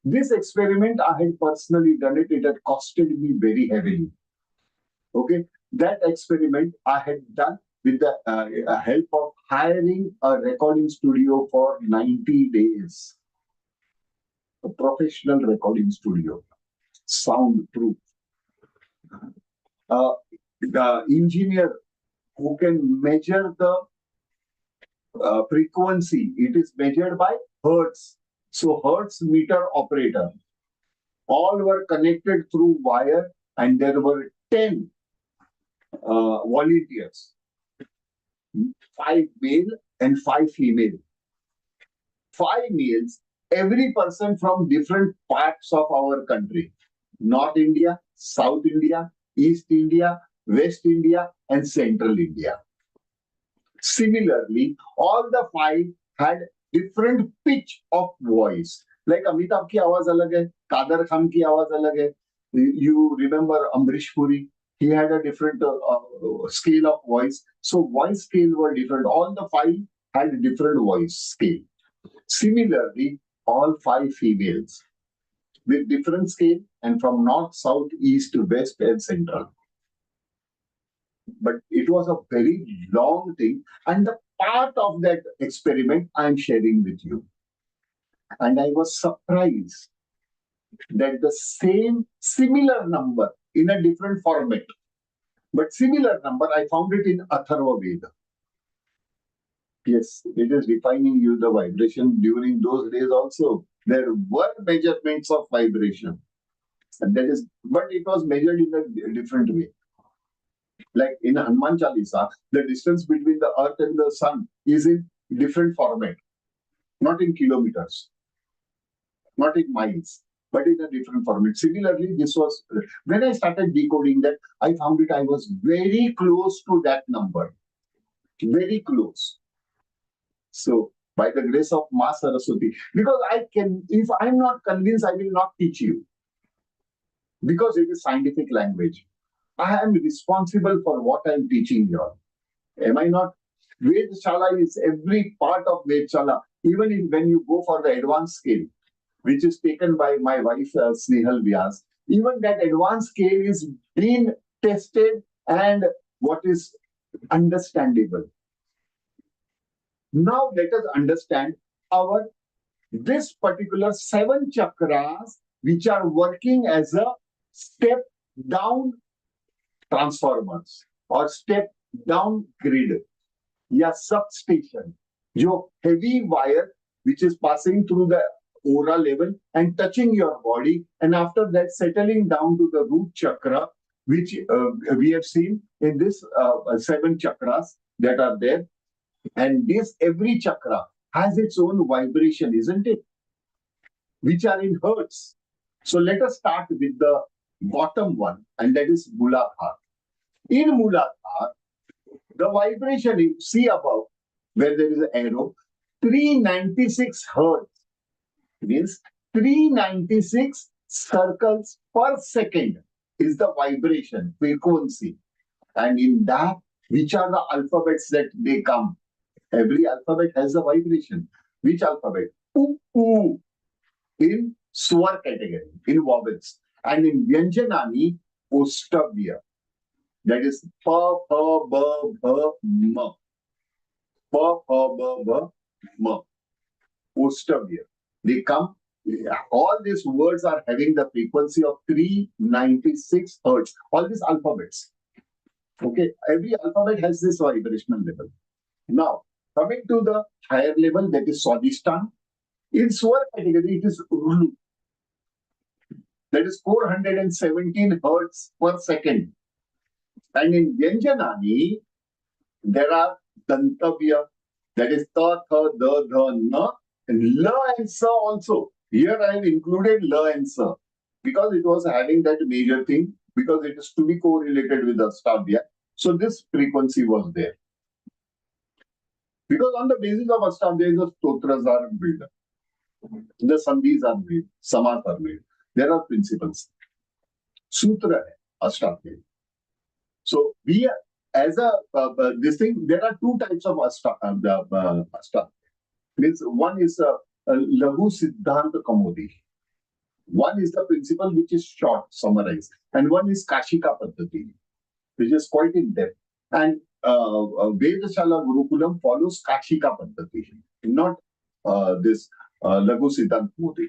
S1: This experiment, I had personally done it. It had costed me very heavily. Okay, that experiment I had done with the help of hiring a recording studio for 90 days. A professional recording studio, soundproof. The engineer who can measure the frequency, it is measured by hertz. So hertz meter operator. All were connected through wire, and there were 10 volunteers, 5 male and 5 female. 5 males, every person from different parts of our country: North India, South India, East India, West India, and Central India. Similarly, all the 5 had different pitch of voice. Like Amitabh ki आवाज अलग है, Kader Khan ki आवाज अलग है. You remember Amrish Puri? He had a different scale of voice. So voice scale were different. All the 5 had different voice scale. Similarly, all 5 females with different scale and from north, south, east, west, and central. But it was a very long thing, and the part of that experiment I am sharing with you. And I was surprised that the similar number in a different format, but similar number, I found it in Atharva Veda. Yes, it is defining you the vibration during those days also. There were measurements of vibration. And that is, but it was measured in a different way. Like in Hanuman Chalisa, the distance between the earth and the sun is in different format, not in kilometers, not in miles, but in a different format. Similarly, this was, when I started decoding that, I found it I was very close to that number. Very close. So, by the grace of Ma Saraswati, because I can, if I'm not convinced, I will not teach you. Because it is scientific language. I am responsible for what I am teaching you. Am I not? Vedshala is every part of Vedshala, even when you go for the advanced scale, which is taken by my wife, Snehal Vyas. Even that advanced scale is being tested and what is understandable. Now let us understand this particular 7 chakras which are working as a step down transformers or step down grid या substation. जो heavy wire which is passing through the aura level and touching your body, and after that settling down to the root chakra, which we have seen in this 7 chakras that are there. And this every chakra has its own vibration, isn't it? Which are in hertz. So let us start with the bottom one, and that is Muladhara. In Muladhara, the vibration you see above, where there is an arrow, 396 hertz means 396 circles per second is the vibration frequency. And in that, which are the alphabets that they come? Every alphabet has a vibration. Which alphabet? U in swar category, in vowels. And in Vyanjanani, Ostavya. That is pa, pa, ba, bha, ma. Pa, pa, ba, bha, ma. Ostavya. They come, all these words are having the frequency of 396 hertz. All these alphabets. Okay, every alphabet has this vibrational level. Now, coming to the higher level, that is Swadhisthana. In Swar category, it is Ru. That is 417 hertz per second. And in Vyanjanani, there are Dantavya, that is Ta, Tha, Da, Dha, Na, and La and Sa also. Here I have included La and Sa because it was having that major thing, because it is to be correlated with the Astavya. So this frequency was there. Because on the basis of Astavya, the stotras are built. The sandhis are made, samas are made. There are principles. Sutra hai, Astavya. So we, as a this thing, there are two types of Astavya. Means one is Lahu Siddhanta Kamodi. One is the principle which is short, summarized, and one is Kashika Paddhati, which is quite in depth. And Vedshala Gurukulam follows Kashika Paddhati, not this Lagu Siddhanta Kamodi.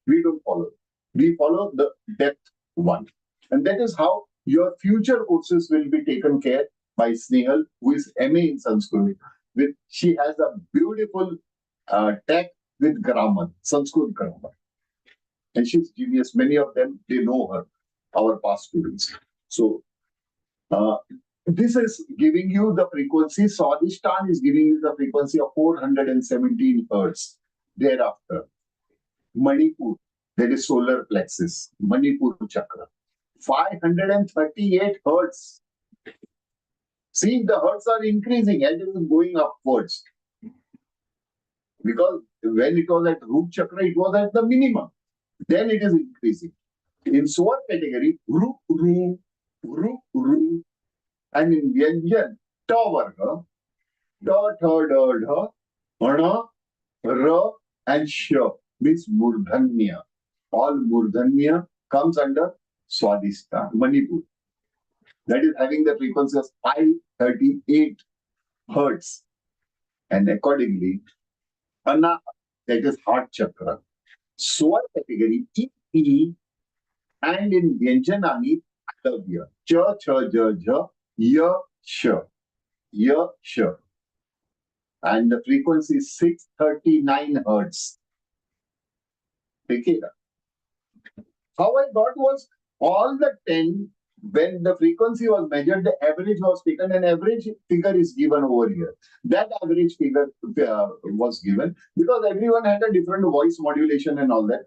S1: We don't follow. We follow the depth one, and that is how your future courses will be taken care by Snehal, who is MA in Sanskrit. She has a beautiful tech with grammar, Sanskrit grammar. And she's genius. Many of them, they know her, our past students. So, this is giving you the frequency. Swadhisthana is giving you the frequency of 417 hertz. Thereafter, Manipur, that is solar plexus, Manipur chakra, 538 hertz. See, the hertz are increasing as it is going upwards. Because when it was at root chakra, it was at the minimum. Then it is increasing. In Swar category, Ru, Ru, Ru, Ru, and in Vyanjan, Ta Varga, Da, Tha, Da, Dha, Ana, Ra, and Sh means Murdhanya. All Murdhanya comes under Swadhisthana, Manipur. That is having the frequency of 538 hertz. And accordingly, Ana, that is heart chakra. Swar category, E, and in Vyanjanani, Atavya. Cha, Cha, Ja, Ja, Ya, Sh. Ya, Sh. And the frequency is 639 hertz. Okay. How I got was all the 10, when the frequency was measured, the average was taken, and average figure is given over here. That average figure was given because everyone had a different voice modulation and all that,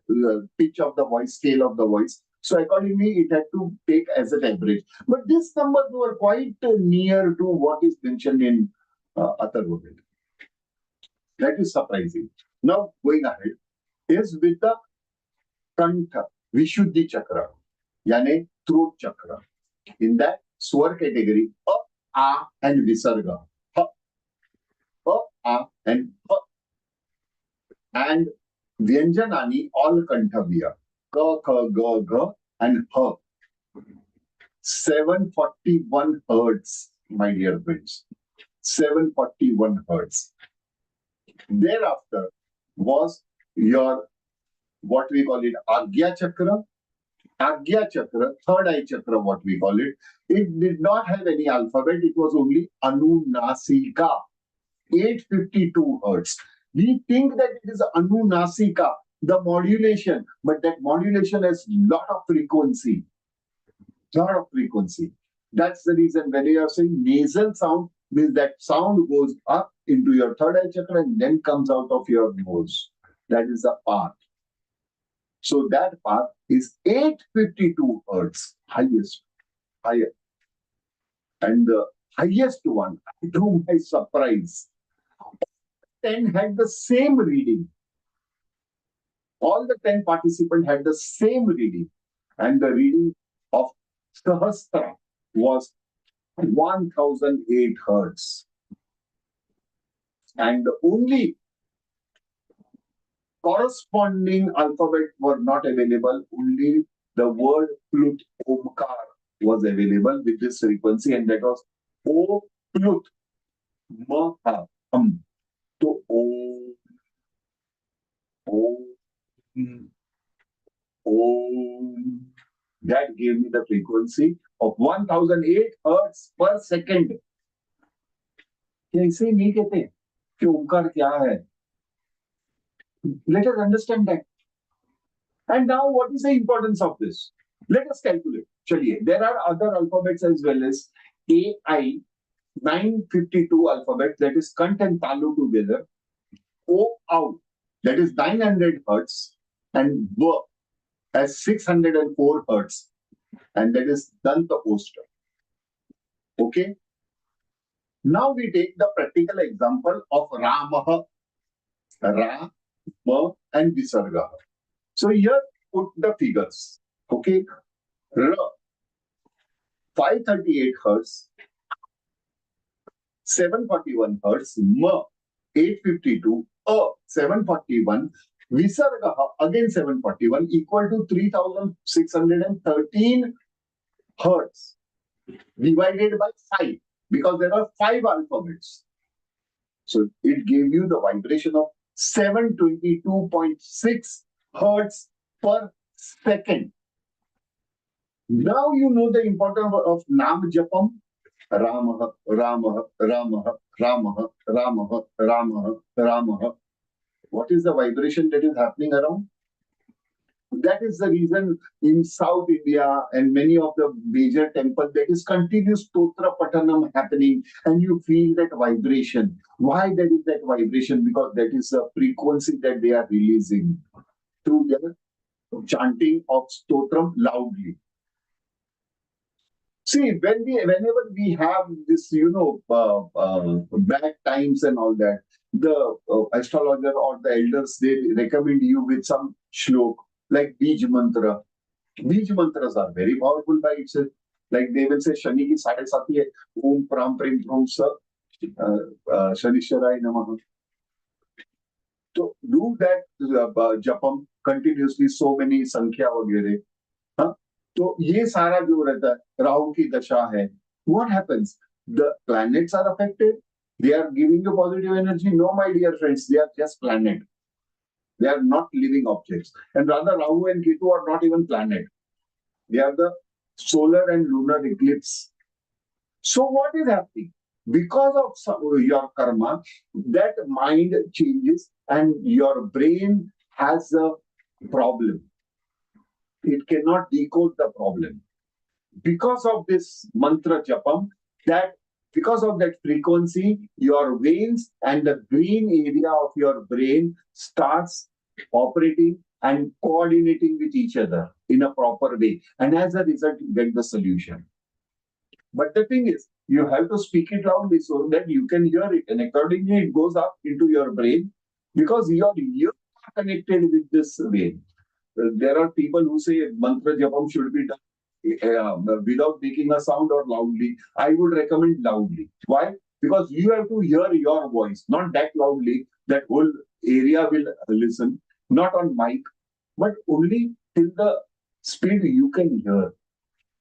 S1: pitch of the voice, scale of the voice. So accordingly, it had to take as an average. But these numbers were quite near to what is mentioned in Atharva Veda. That is surprising. Now, going ahead, is with the Kantha, Vishuddhi Chakra, yani throat chakra. In that Swar category, A, and Visarga. Ha, A, and Ha. And Vyanjanani, all Kanthavya. Ka, Ka, Ga, Ga, and Ha. 741 hertz, my dear friends. 741 hertz. Thereafter was your, what we call it, Agya Chakra. Agya Chakra, third eye chakra, what we call it. It did not have any alphabet. It was only Anunasika, 852 hertz. We think that it is Anunasika, the modulation, but that modulation has lot of frequency. Lot of frequency. That's the reason when you are saying nasal sound, means that sound goes up into your third eye chakra and then comes out of your nose. That is the path. So that path is 852 hertz, highest, higher. And the highest one, to my surprise, 10 had the same reading. All the 10 participants had the same reading. And the reading of Sahasra was 1008 hertz. And only corresponding alphabet were not available. Only the word Plut, Omkar, was available with this frequency, and that was O Plut Ma Ha Hum. So O O O. That gave me the frequency of 1008 hertz per second. ऐसे नहीं कहते कि ओमकार क्या है. Let us understand that. And now, what is the importance of this? Let us calculate. Chaliye, there are other alphabets as well as AI 952 alphabet, that is Kant and Talu together. O out, that is 900 hertz, and B as 604 hertz, and that is Danta Oster. Okay. Now we take the practical example of Ramah, Ra, Ma, and Visarga. So here put the figures. Okay. R 538 hertz, 741 hertz, M 852, A 741, Visarga again 741, equal to 3613 hertz divided by 5, because there are 5 alphabets. So it gave you the vibration of 722.6 hertz per second. Now you know the importance of Nam Japam. Ramah, Ramah, Ramah, Ramah, Ramah, Ramah, Ramah. What is the vibration that is happening around? That is the reason in South India and many of the major temples, there is continuous Stotra Patanam happening, and you feel that vibration. Why there is that vibration? Because that is the frequency that they are releasing through their chanting of Stotram loudly. See, whenever we have this, bad times and all that, the astrologer or the elders, they recommend you with some shlok, like Bij Mantra. Bij Mantras are very powerful by itself. Like they will say, Shani ki sade sati hai, Om Pram Prim Pram Sa, Shanishwarai Namaha. So do that japam continuously, so many sankhya वगैरह. तो ये सारा जो रहता है, राहु की दशा है, what happens? The planets are affected. They are giving you positive energy. No, my dear friends, they are just planet. They are not living objects. And rather, Rahu and Ketu are not even planet. They are the solar and lunar eclipse. So what is happening? Because of your karma, that mind changes and your brain has a problem. It cannot decode the problem. Because of this mantra japam, that because of that frequency, your veins and the green area of your brain starts operating and coordinating with each other in a proper way. And as a result, you get the solution. But the thing is, you have to speak it loudly so that you can hear it. And accordingly, it goes up into your brain because your ears are connected with this vein. There are people who say mantra japam should be done without making a sound or loudly. I would recommend loudly. Why? Because you have to hear your voice, not that loudly. That whole area will listen, not on mic, but only till the speed you can hear.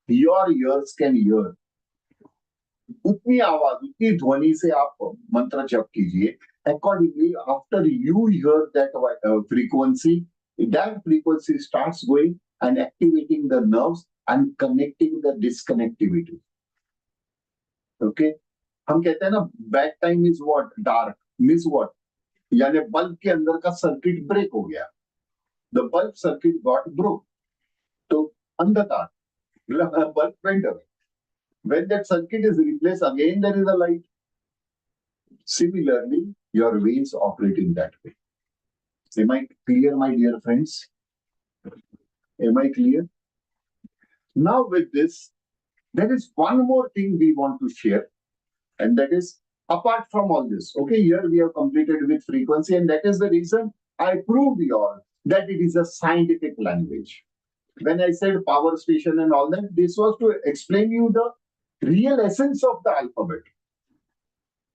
S1: Your ears can hear. उतनी आवाज, उतनी ध्वनि से आप मंत्र जप कीजिए. Accordingly, after you hear that frequency, that frequency starts going and activating the nerves and connecting the disconnectivity. Okay? हम कहते हैं ना, bad time is what? Dark. Means what? यानी बल्ब के अंदर का सर्किट ब्रेक हो गया. The bulb circuit got broke. तो अंधकार, bulb went away. When that circuit is replaced, again there is a light. Similarly, your veins operate in that way. Am I clear, my dear friends? Am I clear? Now with this, there is one more thing we want to share, and that is apart from all this. Okay, here we have completed with frequency, and that is the reason I proved you all that it is a scientific language. When I said power station and all that, this was to explain you the real essence of the alphabet.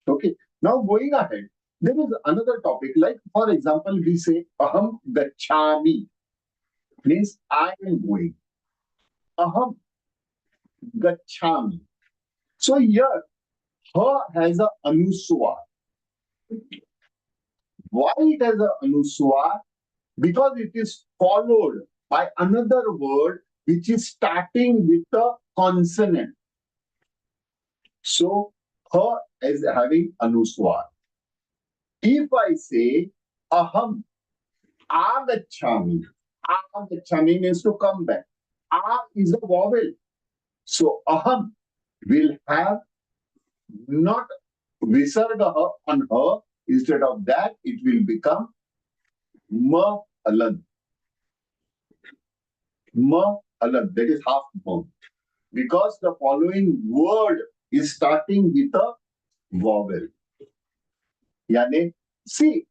S1: Okay, now going ahead, There is another topic, like for example, we say aham gachami, means I am going. Aham gachami. So here, ha has a anuswar. Why it has a anuswar? Because it is followed by another word which is starting with a consonant. So, ha is having anuswar. If I say aham agachami, agachami means to come back. A is a vowel. So, aham will have not visarga on her. Instead of that, it will become ma alad. Ma alad. That is half ma. Because the following word is starting with a vowel. Yani, see,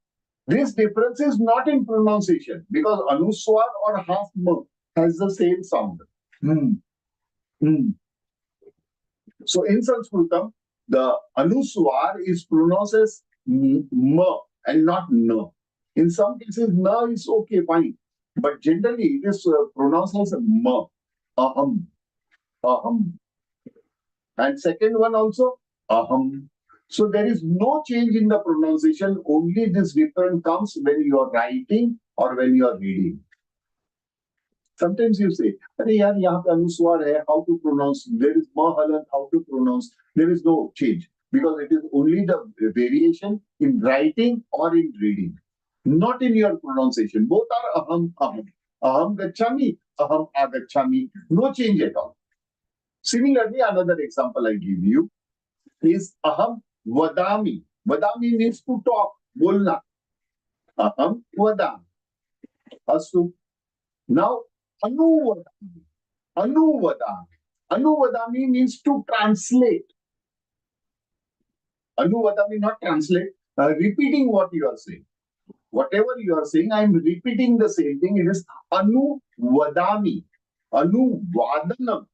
S1: this difference is not in pronunciation because anuswar or half ma has the same sound. Hmm. Hmm. So in Sanskritam, the anuswar is pronounced as ma and not na. In some cases, na is okay, fine. But generally, it is pronounced as ma, aham, aham. And second one also, aham. So there is no change in the pronunciation, only this difference comes when you are writing or when you are reading. Sometimes you say, "Arey yaar, yahan pe anuswar hai, how to pronounce? There is mahalan, how to pronounce?" There is no change because it is only the variation in writing or in reading, not in your pronunciation. Both are aham, aham. Aham gachami, aham agachami. No change at all. Similarly, another example I give you is aham vadami. Vadami means to talk, bolna. Aham vadami. Astu. Now, anuvadami. Anuvadami. Anuvadami means to translate. Anuvadami, not translate. Repeating what you are saying. Whatever you are saying, I am repeating the same thing. It is anuvadami. Anuvadanam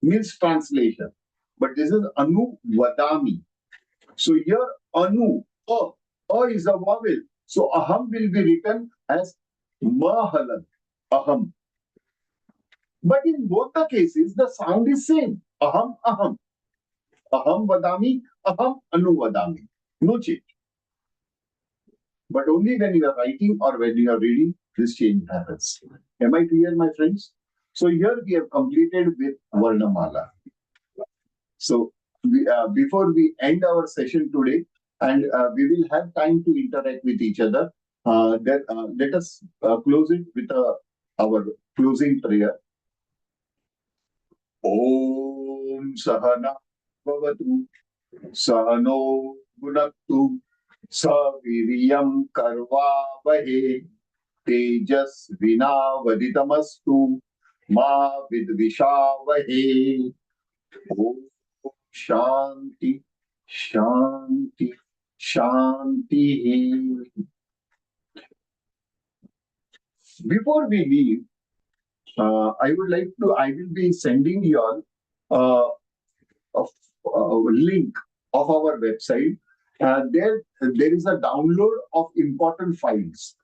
S1: means translation. But this is anuvadami. So here, anu, a is a vowel. So aham will be written as mahalan. Aham. But in both the cases, the sound is same. Aham, aham. Aham vadami, aham anu vadami. No change. But only when you are writing or when you are reading, this change happens. Am I clear, my friends? So here we have completed with Varnamala. So before we end our session today, and we will have time to interact with each other, let us close it with our closing prayer. Om Sahana Bhavatu Sahano Gunaktu Saviriyam Karvavahe Tejas Vinavaditamastu Ma Vidvishavahe. Om Shanti Shanti Shanti. Before we leave, I will be sending you all a link of our website. There is a download of important files.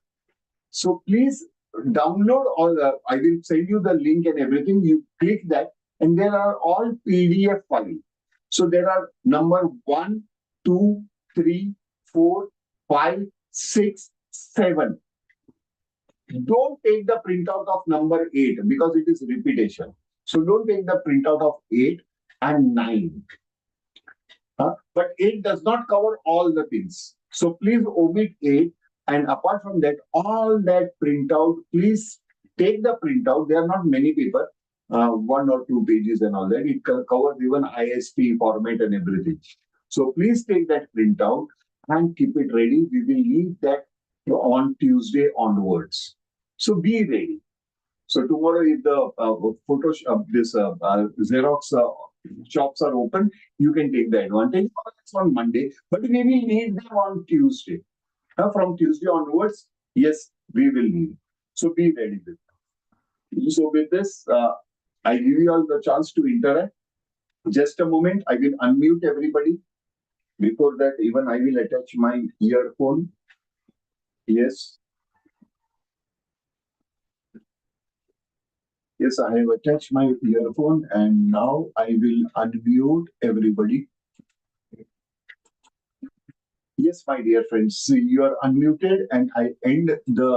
S1: So please download all. I will send you the link and everything. You click that, and there are all PDF files. So there are number 1, 2, 3, 4, 5, 6, 7. Don't take the printout of number 8 because it is repetition. So don't take the printout of 8 and 9. But 8 does not cover all the things. So please omit 8. And apart from that, all that printout, please take the printout. There are not many paper, 1 or 2 pages and all that. It covers even ISP format and everything. So please take that printout and keep it ready. We will leave that on Tuesday onwards. So be ready. So tomorrow, if the Xerox shops are open, you can take the advantage. It's on Monday, but we will need them on Tuesday. From Tuesday onwards, yes, we will need. So be ready with that. So with this, I give you all the chance to interact. Just a moment, I will unmute everybody. Before that, even I will attach my earphone. Yes, yes, I have attached my earphone and now I will unmute everybody. Yes, my dear friends, you are unmuted and I end the